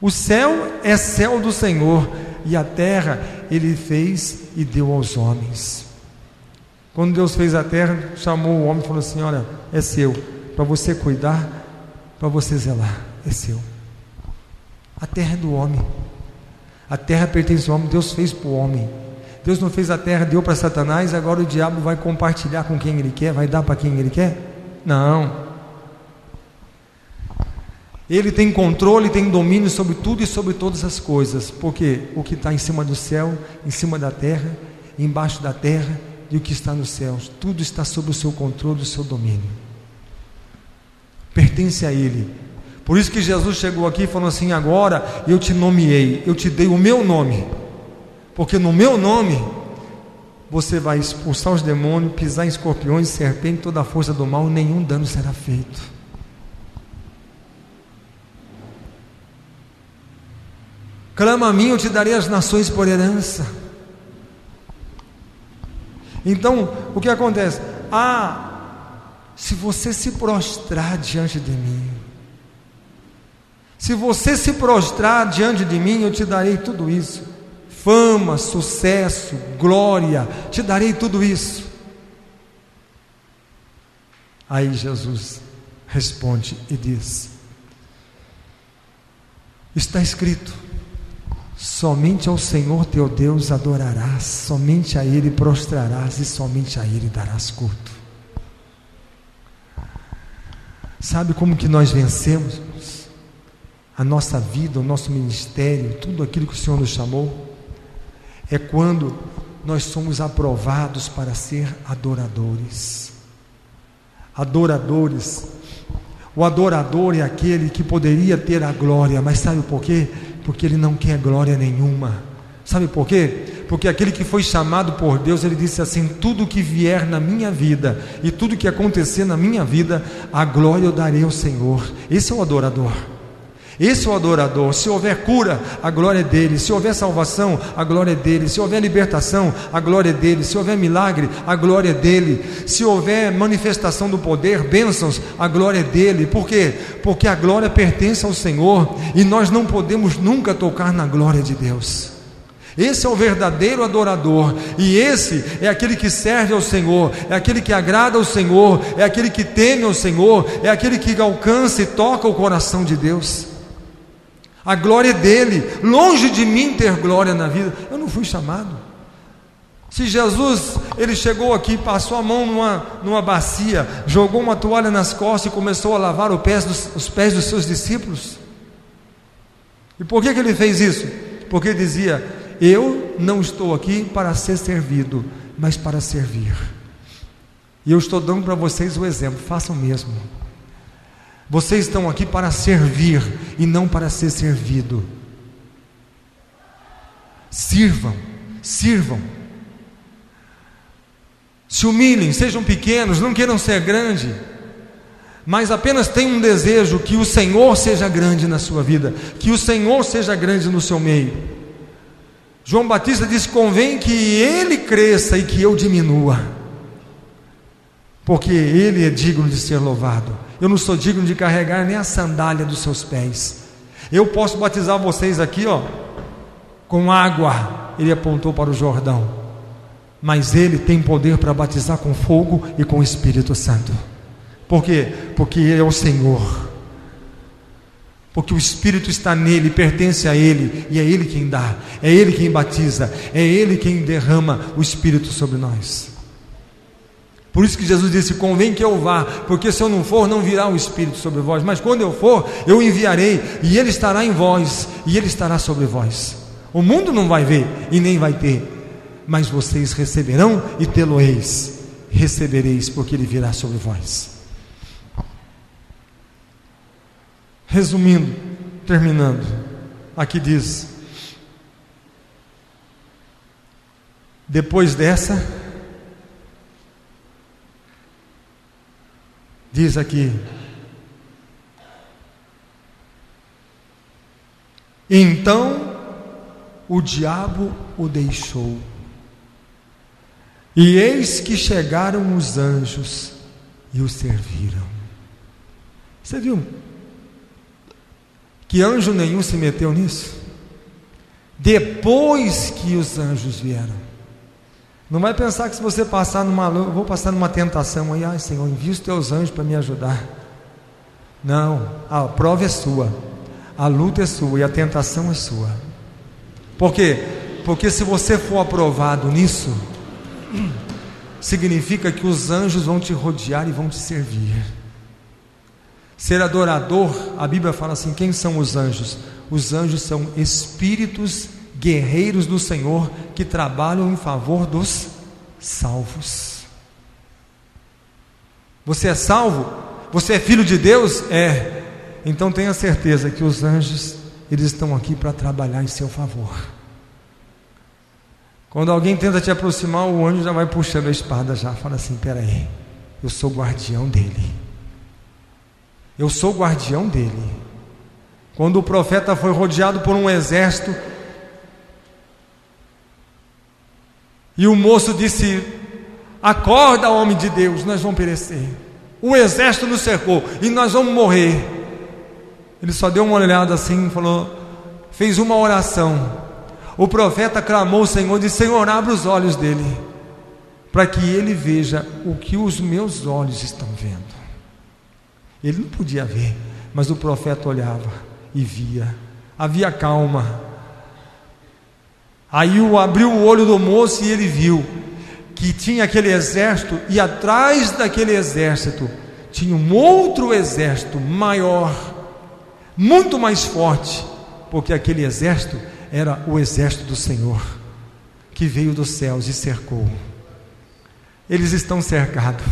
[SPEAKER 1] O céu é céu do Senhor, e a terra Ele fez e deu aos homens. Quando Deus fez a terra, chamou o homem e falou assim, olha, é seu, para você cuidar, para você zelar, é seu. A terra é do homem, a terra pertence ao homem, Deus fez para o homem. Deus não fez a terra, deu para Satanás, agora o diabo vai compartilhar com quem ele quer, vai dar para quem ele quer? Não. Ele tem controle, tem domínio sobre tudo e sobre todas as coisas, porque o que está em cima do céu, em cima da terra, embaixo da terra e o que está nos céus, tudo está sob o seu controle, o seu domínio. Pertence a Ele. Por isso que Jesus chegou aqui e falou assim: agora eu te nomeei, eu te dei o meu nome, porque no meu nome você vai expulsar os demônios, pisar em escorpiões, serpentes, toda a força do mal, nenhum dano será feito. Clama a mim, eu te darei as nações por herança. Então, o que acontece? Se você se prostrar diante de mim, se você se prostrar diante de mim, eu te darei tudo isso: fama, sucesso, glória, te darei tudo isso. Aí Jesus responde e diz: está escrito, somente ao Senhor teu Deus adorarás, somente a Ele prostrarás e somente a Ele darás culto. Sabe como que nós vencemos a nossa vida, o nosso ministério, tudo aquilo que o Senhor nos chamou? É quando nós somos aprovados para ser adoradores. Adoradores. O adorador é aquele que poderia ter a glória, mas sabe por quê? Porque ele não quer glória nenhuma. Sabe por quê? Porque aquele que foi chamado por Deus, ele disse assim: tudo que vier na minha vida e tudo que acontecer na minha vida, a glória eu darei ao Senhor. Esse é o adorador. Esse é o adorador. Se houver cura, a glória é dele. Se houver salvação, a glória é dele. Se houver libertação, a glória é dele. Se houver milagre, a glória é dele. Se houver manifestação do poder, bênçãos, a glória é dele. Por quê? Porque a glória pertence ao Senhor e nós não podemos nunca tocar na glória de Deus. Esse é o verdadeiro adorador, e esse é aquele que serve ao Senhor, é aquele que agrada ao Senhor, é aquele que teme ao Senhor, é aquele que alcança e toca o coração de Deus. A glória é dele. Longe de mim ter glória na vida. Eu não fui chamado. Se Jesus, ele chegou aqui, passou a mão numa bacia, jogou uma toalha nas costas e começou a lavar os pés dos seus discípulos. E por que ele fez isso? Porque ele dizia: eu não estou aqui para ser servido, mas para servir. E eu estou dando para vocês o exemplo, façam o mesmo. Vocês estão aqui para servir e não para ser servido. Sirvam, sirvam. Se humilhem, sejam pequenos, não queiram ser grandes, mas apenas tenham um desejo: que o Senhor seja grande na sua vida, que o Senhor seja grande no seu meio. João Batista disse: convém que ele cresça e que eu diminua, porque ele é digno de ser louvado. Eu não sou digno de carregar nem a sandália dos seus pés. Eu posso batizar vocês aqui, com água. Ele apontou para o Jordão, mas ele tem poder para batizar com fogo e com o Espírito Santo. Por quê? Porque ele é o Senhor, porque o Espírito está nele, pertence a ele, e é ele quem dá, é ele quem batiza, é ele quem derrama o Espírito sobre nós. Por isso que Jesus disse: convém que eu vá, porque se eu não for, não virá o Espírito sobre vós, mas quando eu for, eu enviarei, e ele estará em vós, e ele estará sobre vós. O mundo não vai ver e nem vai ter, mas vocês receberão e tê-lo-eis, recebereis, porque ele virá sobre vós. Resumindo, terminando, aqui diz: depois dessa, diz aqui: então o diabo o deixou, e eis que chegaram os anjos e o serviram. Você viu que anjo nenhum se meteu nisso? Depois que os anjos vieram. Não vai pensar que se você passar eu vou passar numa tentação aí: ai Senhor, envia os teus anjos para me ajudar. Não, a prova é sua, a luta é sua e a tentação é sua. Por quê? Porque se você for aprovado nisso, significa que os anjos vão te rodear e vão te servir. Ser adorador, a Bíblia fala assim: quem são os anjos? Os anjos são espíritos guerreiros do Senhor que trabalham em favor dos salvos. Você é salvo? Você é filho de Deus? É. então tenha certeza que os anjos, eles estão aqui para trabalhar em seu favor. Quando alguém tenta te aproximar, o anjo já vai puxando a espada, já fala assim: espera aí, eu sou guardião dele. Eu sou guardião dele. Quando o profeta foi rodeado por um exército, e o moço disse: acorda, homem de Deus, nós vamos perecer. O exército nos cercou e nós vamos morrer. Ele só deu uma olhada assim, falou, fez uma oração. O profeta clamou ao Senhor, disse: Senhor, abre os olhos dele, para que ele veja o que os meus olhos estão vendo. Ele não podia ver, mas o profeta olhava e via. Havia calma. Aí abriu o olho do moço e ele viu que tinha aquele exército, e atrás daquele exército tinha um outro exército maior, muito mais forte, porque aquele exército era o exército do Senhor, que veio dos céus e cercou. Eles estão cercados.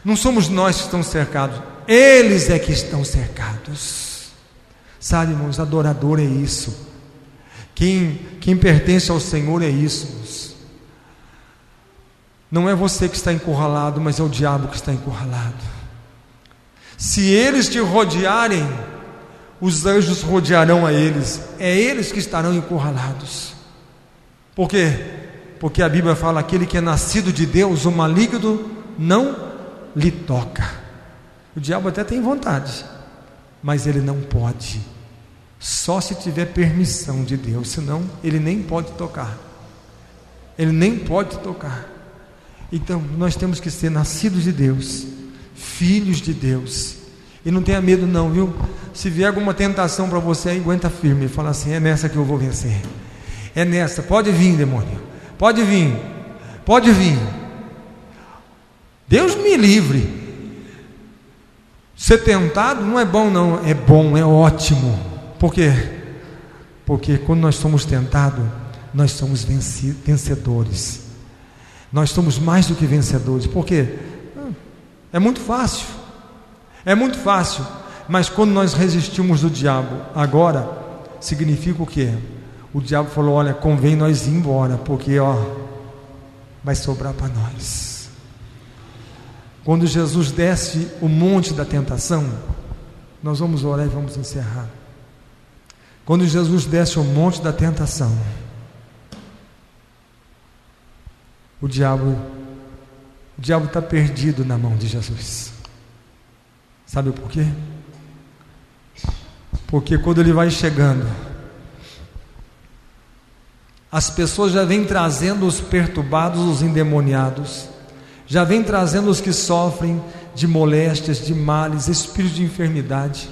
[SPEAKER 1] Não somos nós que estamos cercados, eles é que estão cercados. Sabe, irmãos, adorador é isso. Quem pertence ao Senhor é isso. Não é você que está encurralado, mas é o diabo que está encurralado. Se eles te rodearem, os anjos rodearão a eles. É eles que estarão encurralados. Por quê? Porque a Bíblia fala: aquele que é nascido de Deus, o maligno não lhe toca. O diabo até tem vontade, mas ele não pode. Só se tiver permissão de Deus, senão ele nem pode tocar. Ele nem pode tocar. Então nós temos que ser nascidos de Deus, filhos de Deus. E não tenha medo não, viu? Se vier alguma tentação para você, aguenta firme e fala assim: é nessa que eu vou vencer. É nessa, pode vir, demônio. Pode vir. Pode vir. Deus me livre. Ser tentado não é bom não, é bom, é ótimo. Por quê? Porque quando nós somos tentados, nós somos vencedores. Nós somos mais do que vencedores. Por quê? É muito fácil. É muito fácil. Mas quando nós resistimos do diabo, agora, significa o quê? O diabo falou: olha, convém nós ir embora, porque vai sobrar para nós. Quando Jesus desce o monte da tentação, nós vamos orar e vamos encerrar. Quando Jesus desce o monte da tentação, o diabo está perdido na mão de Jesus. Sabe por quê? Porque quando ele vai chegando, as pessoas já vêm trazendo os perturbados, os endemoniados, já vêm trazendo os que sofrem de moléstias, de males, espíritos de enfermidade.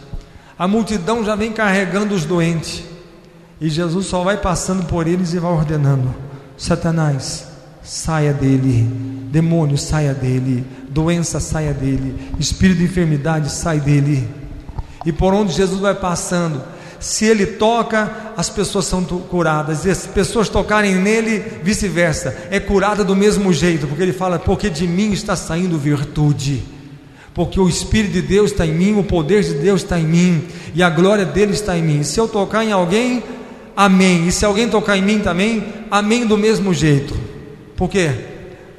[SPEAKER 1] A multidão já vem carregando os doentes, e Jesus só vai passando por eles e vai ordenando: Satanás, saia dele, demônio, saia dele, doença, saia dele, espírito de enfermidade, sai dele. E por onde Jesus vai passando, se ele toca, as pessoas são curadas, e as pessoas tocarem nele, vice-versa, é curada do mesmo jeito, porque ele fala: porque de mim está saindo virtude, porque o Espírito de Deus está em mim, o poder de Deus está em mim, e a glória dele está em mim. Se eu tocar em alguém, amém, e se alguém tocar em mim também, amém do mesmo jeito. Por quê?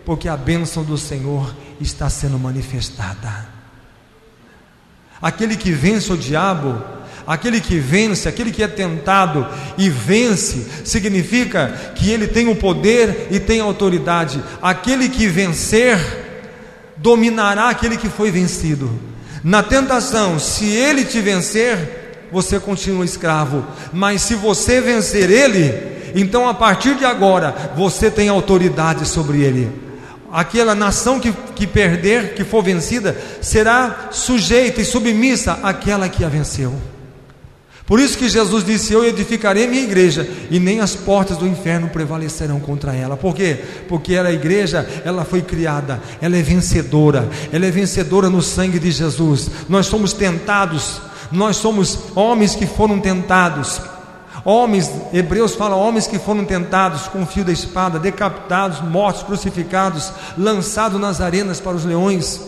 [SPEAKER 1] Porque a bênção do Senhor está sendo manifestada. Aquele que vence o diabo, aquele que vence, aquele que é tentado e vence, significa que ele tem o poder e tem a autoridade. Aquele que vencer, dominará aquele que foi vencido. Na tentação, se ele te vencer, você continua escravo, mas se você vencer ele, então a partir de agora, você tem autoridade sobre ele. Aquela nação que perder, que for vencida, será sujeita e submissa àquela que a venceu. Por isso que Jesus disse: eu edificarei minha igreja, e nem as portas do inferno prevalecerão contra ela. Por quê? Porque a igreja, ela foi criada, ela é vencedora no sangue de Jesus. Nós somos tentados, nós somos homens que foram tentados. Homens, Hebreus fala: homens que foram tentados com o fio da espada, decapitados, mortos, crucificados, lançados nas arenas para os leões.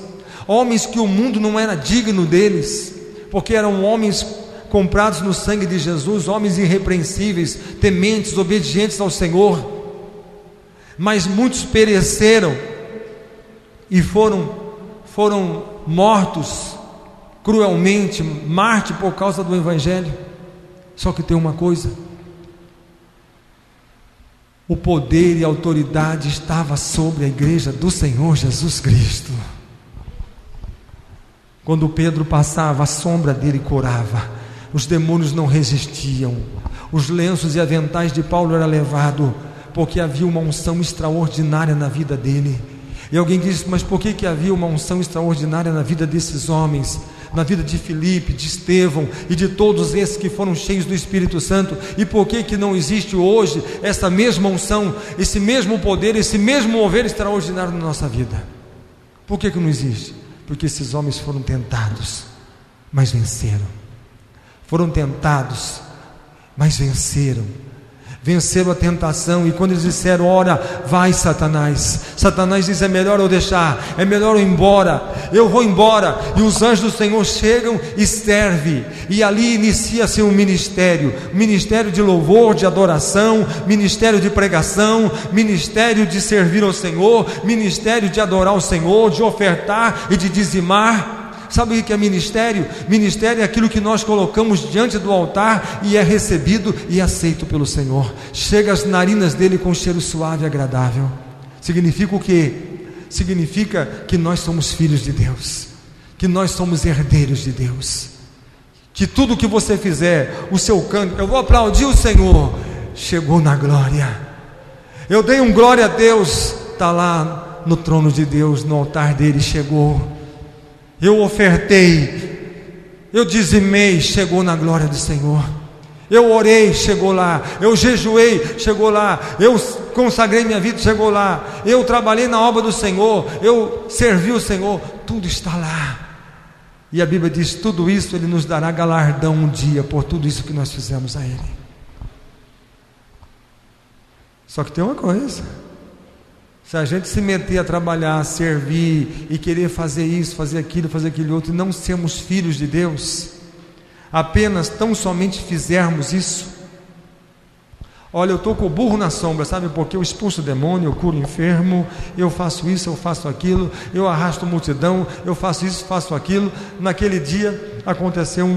[SPEAKER 1] Homens que o mundo não era digno deles, porque eram homens comprados no sangue de Jesus, homens irrepreensíveis, tementes, obedientes ao Senhor. Mas muitos pereceram e foram mortos cruelmente, mártir por causa do Evangelho. Só que tem uma coisa: o poder e a autoridade estava sobre a igreja do Senhor Jesus Cristo. Quando Pedro passava, a sombra dele curava, os demônios não resistiam, os lenços e aventais de Paulo eram levados, porque havia uma unção extraordinária na vida dele. E alguém disse: mas por que havia uma unção extraordinária na vida desses homens, na vida de Filipe, de Estevão e de todos esses que foram cheios do Espírito Santo? E por que não existe hoje essa mesma unção, esse mesmo poder, esse mesmo mover extraordinário na nossa vida? Por que não existe? Porque esses homens foram tentados, mas venceram. Foram tentados, mas venceram. Venceram a tentação. E quando eles disseram: ora, vai Satanás, Satanás diz: é melhor eu deixar, é melhor eu ir embora, eu vou embora. E os anjos do Senhor chegam e servem, e ali inicia-se um ministério de louvor, de adoração, ministério de pregação, ministério de servir ao Senhor, ministério de adorar ao Senhor, de ofertar e de dizimar. Sabe o que é ministério? Ministério é aquilo que nós colocamos diante do altar e é recebido e aceito pelo Senhor. Chega às narinas dele com um cheiro suave e agradável. Significa o quê? Significa que nós somos filhos de Deus, que nós somos herdeiros de Deus, que tudo que você fizer, o seu canto, eu vou aplaudir o Senhor, chegou na glória. Eu dei um glória a Deus, está lá no trono de Deus, no altar dele, chegou. Eu ofertei, eu dizimei, chegou na glória do Senhor. Eu orei, chegou lá. Eu jejuei, chegou lá. Eu consagrei minha vida, chegou lá. Eu trabalhei na obra do Senhor, eu servi o Senhor, tudo está lá. E a Bíblia diz: tudo isso Ele nos dará galardão um dia, por tudo isso que nós fizemos a Ele. Só que tem uma coisa: se a gente se meter a trabalhar, servir e querer fazer isso, fazer aquilo outro, e não sermos filhos de Deus, apenas tão somente fizermos isso. Olha, eu estou com o burro na sombra, sabe? Porque eu expulso o demônio, eu curo o enfermo, eu faço isso, eu faço aquilo, eu arrasto multidão, eu faço isso, faço aquilo. Naquele dia aconteceu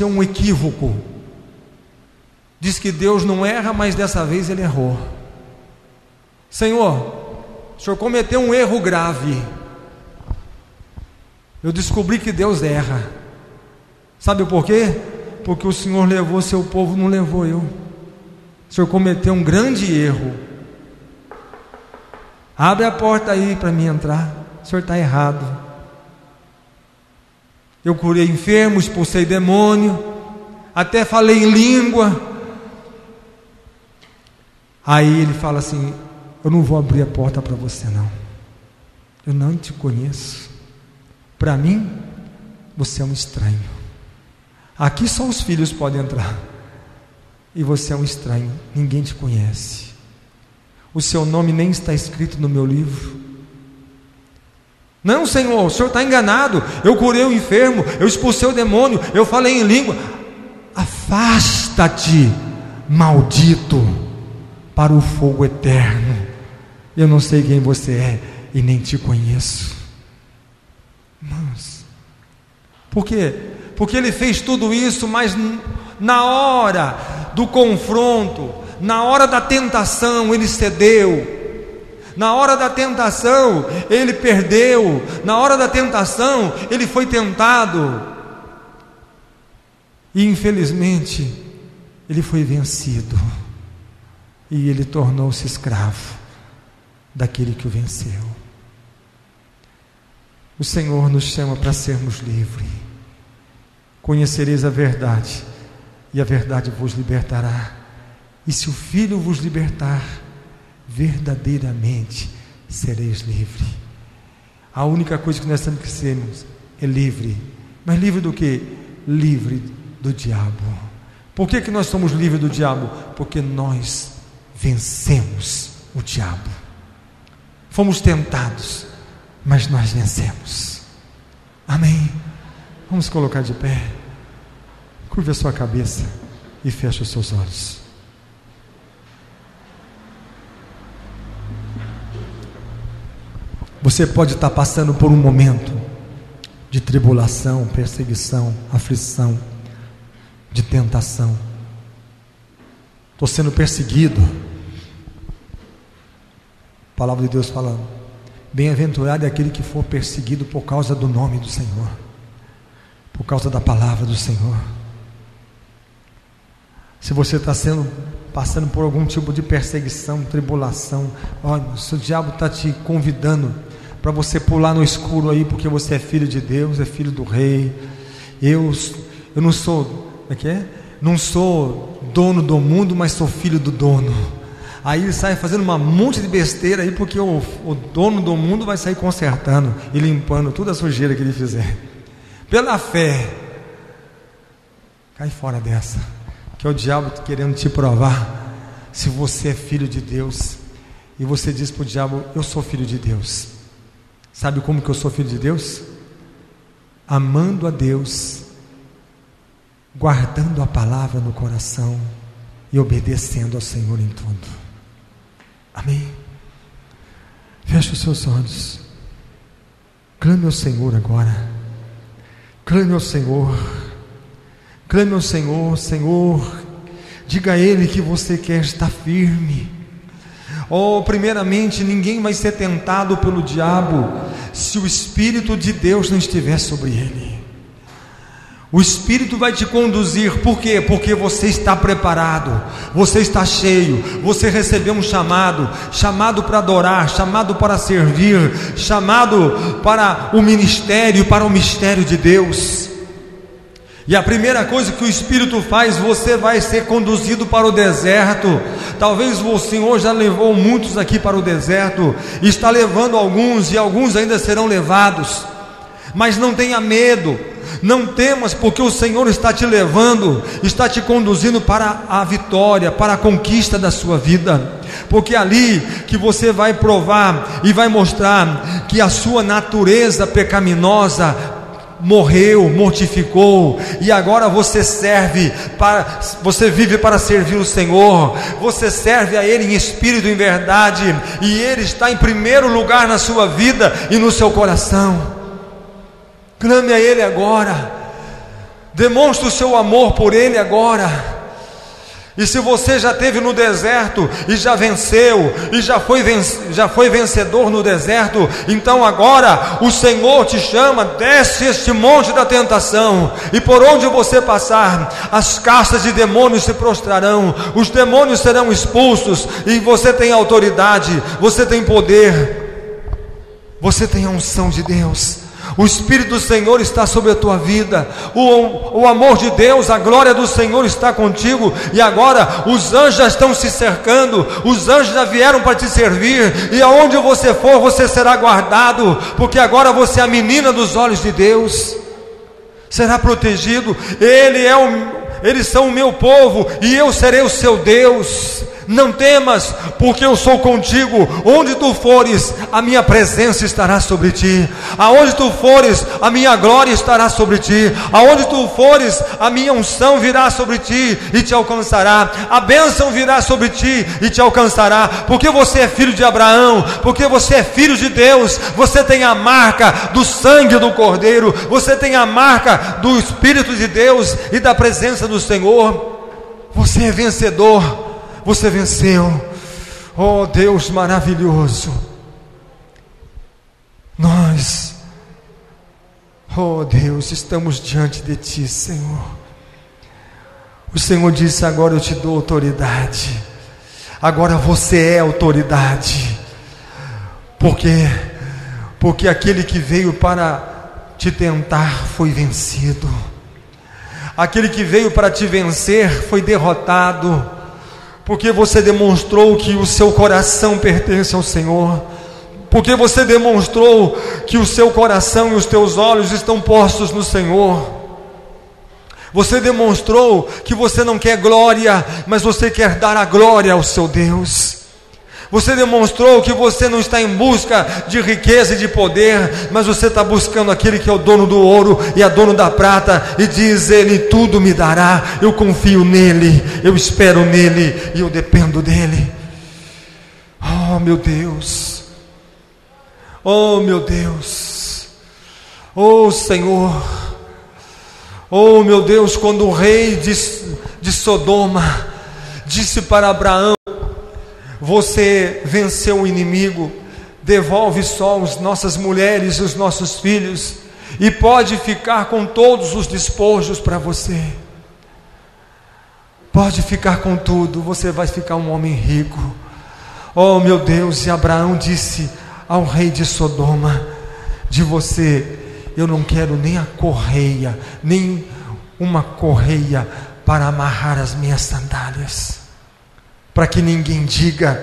[SPEAKER 1] um equívoco. Diz que Deus não erra, mas dessa vez Ele errou. Senhor, o Senhor cometeu um erro grave. Eu descobri que Deus erra. Sabe por quê? Porque o Senhor levou seu povo, não levou eu. O Senhor cometeu um grande erro. Abre a porta aí para mim entrar. O Senhor está errado. Eu curei enfermo, expulsei demônio, até falei em língua. Aí Ele fala assim: eu não vou abrir a porta para você não. Eu não te conheço. Para mim, você é um estranho. Aqui só os filhos podem entrar. E você é um estranho, ninguém te conhece. O seu nome nem está escrito no meu livro. Não, Senhor, o Senhor está enganado. Eu curei o enfermo, eu expulsei o demônio, eu falei em língua. Afasta-te, maldito, para o fogo eterno. Eu não sei quem você é e nem te conheço. Irmãos, por quê? Porque Ele fez tudo isso, mas na hora do confronto, na hora da tentação, Ele cedeu. Na hora da tentação, Ele perdeu. Na hora da tentação, Ele foi tentado. E infelizmente, Ele foi vencido. E Ele tornou-se escravo daquele que o venceu. O Senhor nos chama para sermos livres. Conhecereis a verdade, e a verdade vos libertará. E se o Filho vos libertar, verdadeiramente sereis livres. A única coisa que nós temos que sermos é livre. Mas livre do quê? Livre do diabo. Por que nós somos livres do diabo? Porque nós vencemos o diabo. Fomos tentados, mas nós vencemos. Amém? Vamos colocar de pé. Curva a sua cabeça e feche os seus olhos. Você pode estar passando por um momento de tribulação, perseguição, aflição, de tentação. Estou sendo perseguido. A palavra de Deus fala: bem-aventurado é aquele que for perseguido por causa do nome do Senhor, por causa da palavra do Senhor. Se você está passando por algum tipo de perseguição, tribulação, olha, o diabo está te convidando para você pular no escuro aí, porque você é filho de Deus, é filho do rei. Eu não sou, não sou dono do mundo, mas sou filho do dono. Aí ele sai fazendo um monte de besteira aí, porque o dono do mundo vai sair consertando e limpando toda a sujeira que ele fizer. Pela fé, cai fora dessa, que é o diabo querendo te provar se você é filho de Deus. E você diz para o diabo: eu sou filho de Deus. Sabe como que eu sou filho de Deus? Amando a Deus, guardando a palavra no coração e obedecendo ao Senhor em tudo. Amém? Feche os seus olhos. Clame ao Senhor agora. Clame ao Senhor. Clame ao Senhor. Senhor, diga a Ele que você quer estar firme. Primeiramente, ninguém vai ser tentado pelo diabo se o Espírito de Deus não estiver sobre ele. O Espírito vai te conduzir. Por quê? Porque você está preparado, você está cheio, você recebeu um chamado para adorar, chamado para servir, chamado para o ministério, para o mistério de Deus. E a primeira coisa que o Espírito faz, você vai ser conduzido para o deserto. Talvez o Senhor já levou muitos aqui para o deserto, está levando alguns, e alguns ainda serão levados. Mas não tenha medo, não temas, porque o Senhor está te levando, está te conduzindo para a vitória, para a conquista da sua vida. Porque é ali que você vai provar e vai mostrar que a sua natureza pecaminosa morreu, mortificou, e agora você vive para servir o Senhor. Você serve a Ele em espírito e em verdade, e Ele está em primeiro lugar na sua vida e no seu coração. Clame a Ele agora, demonstre o seu amor por Ele agora. E se você já esteve no deserto e já venceu, e já foi vencedor no deserto, então agora o Senhor te chama: desce este monte da tentação, e por onde você passar, as castas de demônios se prostrarão, os demônios serão expulsos, e você tem autoridade, você tem poder, você tem a unção de Deus. O Espírito do Senhor está sobre a tua vida, o amor de Deus, a glória do Senhor está contigo, e agora os anjos já estão se cercando, os anjos já vieram para te servir, e aonde você for, você será guardado, porque agora você é a menina dos olhos de Deus, será protegido. Eles são o meu povo, e eu serei o seu Deus. Não temas, porque eu sou contigo. Onde tu fores, a minha presença estará sobre ti. Aonde tu fores, a minha glória estará sobre ti. Aonde tu fores, a minha unção virá sobre ti e te alcançará. A bênção virá sobre ti e te alcançará. Porque você é filho de Abraão, porque você é filho de Deus. Você tem a marca do sangue do Cordeiro, você tem a marca do Espírito de Deus e da presença do Senhor. Você é vencedor. Você venceu. Oh Deus maravilhoso, nós, oh Deus, estamos diante de Ti, Senhor. O Senhor disse: agora eu te dou autoridade. Agora você é autoridade. Porque aquele que veio para te tentar foi vencido. Aquele que veio para te vencer foi derrotado. Porque você demonstrou que o seu coração pertence ao Senhor, porque você demonstrou que o seu coração e os teus olhos estão postos no Senhor. Você demonstrou que você não quer glória, mas você quer dar a glória ao seu Deus. Você demonstrou que você não está em busca de riqueza e de poder, mas você está buscando aquele que é o dono do ouro e é dono da prata, e diz: Ele tudo me dará. Eu confio nele, eu espero nele e eu dependo dele. Oh meu Deus, oh meu Deus, oh Senhor, oh meu Deus, quando o rei de Sodoma disse para Abraão: você venceu o inimigo, devolve só as nossas mulheres e os nossos filhos, e pode ficar com todos os despojos para você. Pode ficar com tudo, você vai ficar um homem rico. Oh meu Deus, e Abraão disse ao rei de Sodoma: de você eu não quero nem a correia, nem uma correia para amarrar as minhas sandálias, para que ninguém diga: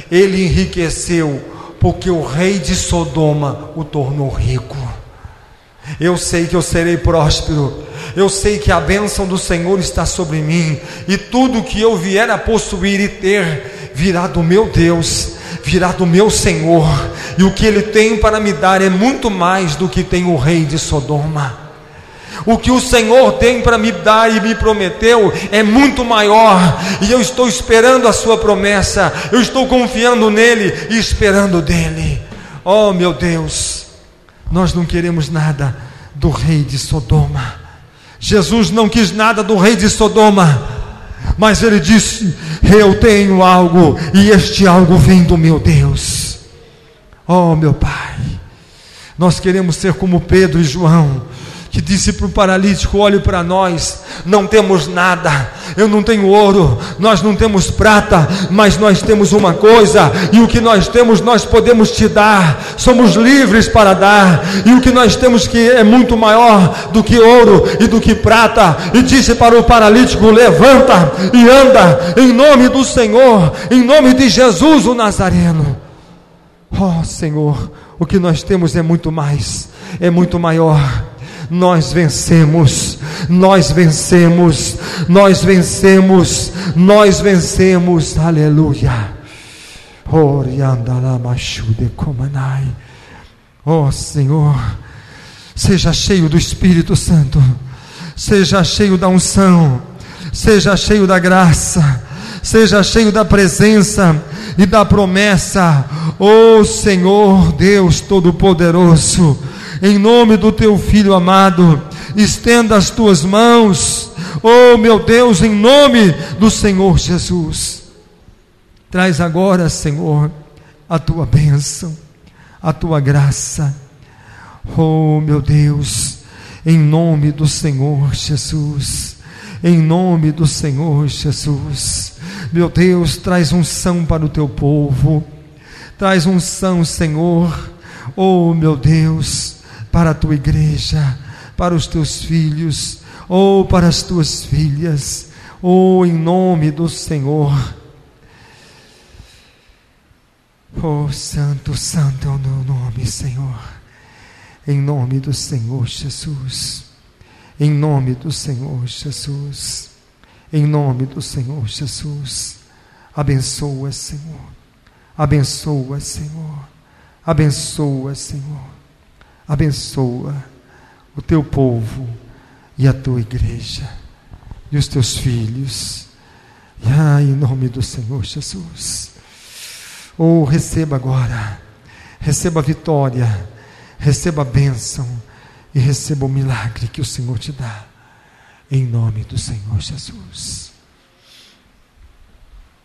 [SPEAKER 1] ele enriqueceu porque o rei de Sodoma o tornou rico. Eu sei que eu serei próspero, eu sei que a bênção do Senhor está sobre mim, e tudo que eu vier a possuir e ter virá do meu Deus, virá do meu Senhor, e o que Ele tem para me dar é muito mais do que tem o rei de Sodoma. O que o Senhor tem para me dar e me prometeu é muito maior, e eu estou esperando a sua promessa, eu estou confiando nele e esperando dele. Oh meu Deus, nós não queremos nada do rei de Sodoma. Jesus não quis nada do rei de Sodoma, mas ele disse: eu tenho algo, e este algo vem do meu Deus. Oh meu Pai, nós queremos ser como Pedro e João, que disse para o paralítico: olhe para nós, não temos nada, eu não tenho ouro, nós não temos prata, mas nós temos uma coisa, e o que nós temos nós podemos te dar, somos livres para dar, e o que nós temos que é muito maior do que ouro e do que prata. E disse para o paralítico: levanta e anda, em nome do Senhor, em nome de Jesus o Nazareno. Oh Senhor, o que nós temos é muito mais, é muito maior. Nós vencemos, nós vencemos, nós vencemos, nós vencemos, aleluia. Oh Senhor, seja cheio do Espírito Santo, seja cheio da unção, seja cheio da graça, seja cheio da presença e da promessa. Oh Senhor Deus Todo-Poderoso, em nome do teu Filho amado, estenda as tuas mãos, oh meu Deus, em nome do Senhor Jesus. Traz agora, Senhor, a tua bênção, a tua graça, oh meu Deus, em nome do Senhor Jesus, em nome do Senhor Jesus. Meu Deus, traz unção para o teu povo, traz unção, Senhor, oh meu Deus, para a tua igreja, para os teus filhos, ou para as tuas filhas, ou em nome do Senhor. Oh santo, santo é o teu nome, Senhor, em nome do Senhor Jesus, em nome do Senhor Jesus, em nome do Senhor Jesus. Abençoa, Senhor, abençoa, Senhor, abençoa, Senhor. Abençoa o teu povo e a tua igreja e os teus filhos, em nome do Senhor Jesus. Oh, receba agora, receba a vitória, receba a bênção e receba o milagre que o Senhor te dá, em nome do Senhor Jesus.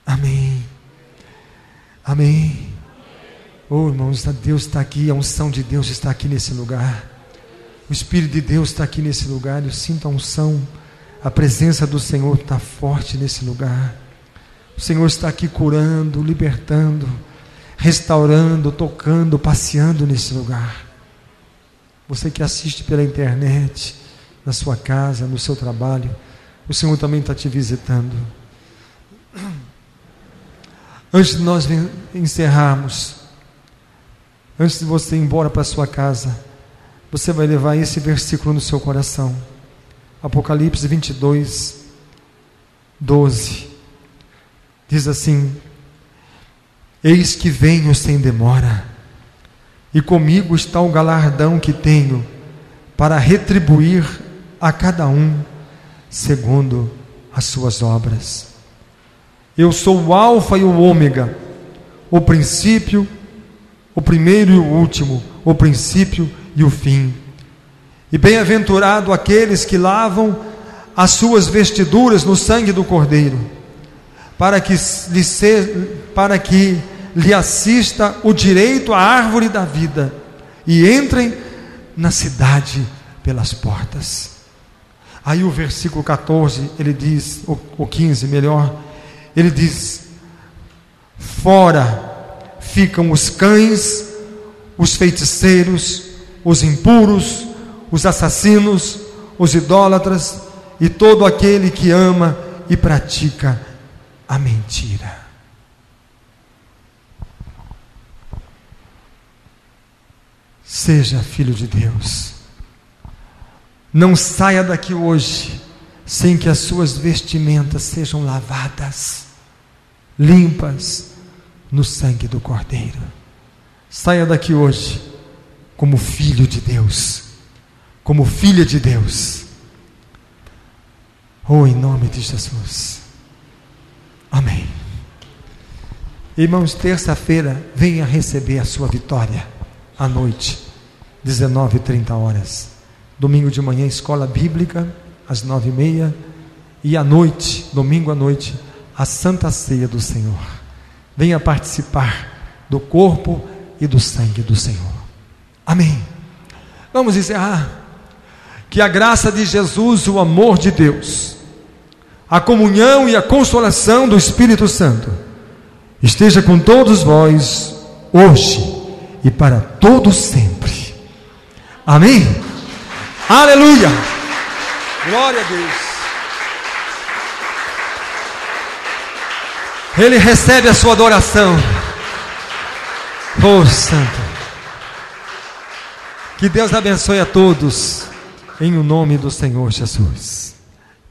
[SPEAKER 1] Amém, amém. Oh irmãos, Deus está aqui, a unção de Deus está aqui nesse lugar, o Espírito de Deus está aqui nesse lugar. Eu sinto a unção, a presença do Senhor está forte nesse lugar. O Senhor está aqui curando, libertando, restaurando, tocando, passeando nesse lugar. Você que assiste pela internet, na sua casa, no seu trabalho, o Senhor também está te visitando. Antes de nós encerrarmos, antes de você ir embora para a sua casa, você vai levar esse versículo no seu coração. Apocalipse 22:12 diz assim: Eis que venho sem demora, e comigo está o galardão que tenho para retribuir a cada um segundo as suas obras. Eu sou o Alfa e o Ômega, o princípio, o primeiro e o último, o princípio e o fim. E bem-aventurado aqueles que lavam as suas vestiduras no sangue do Cordeiro, para que lhe assista o direito à árvore da vida, e entrem na cidade pelas portas. Aí o versículo 14, ele diz, o 15 melhor, ele diz: fora ficam os cães, os feiticeiros, os impuros, os assassinos, os idólatras e todo aquele que ama e pratica a mentira. Seja filho de Deus. Não saia daqui hoje sem que as suas vestimentas sejam lavadas, limpas no sangue do Cordeiro. Saia daqui hoje como filho de Deus, como filha de Deus. Oh, em nome de Jesus. Amém. Irmãos, terça-feira venha receber a sua vitória à noite, 19h30. Domingo de manhã, escola bíblica, às 9h30. E à noite, domingo à noite, a Santa Ceia do Senhor. Venha participar do corpo e do sangue do Senhor. Amém. Vamos encerrar. Que a graça de Jesus, o amor de Deus, a comunhão e a consolação do Espírito Santo esteja com todos vós, hoje e para todos sempre. Amém? Aleluia! Glória a Deus! Ele recebe a sua adoração. Oh, Santo! Que Deus abençoe a todos, em o nome do Senhor Jesus.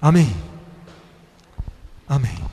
[SPEAKER 1] Amém. Amém.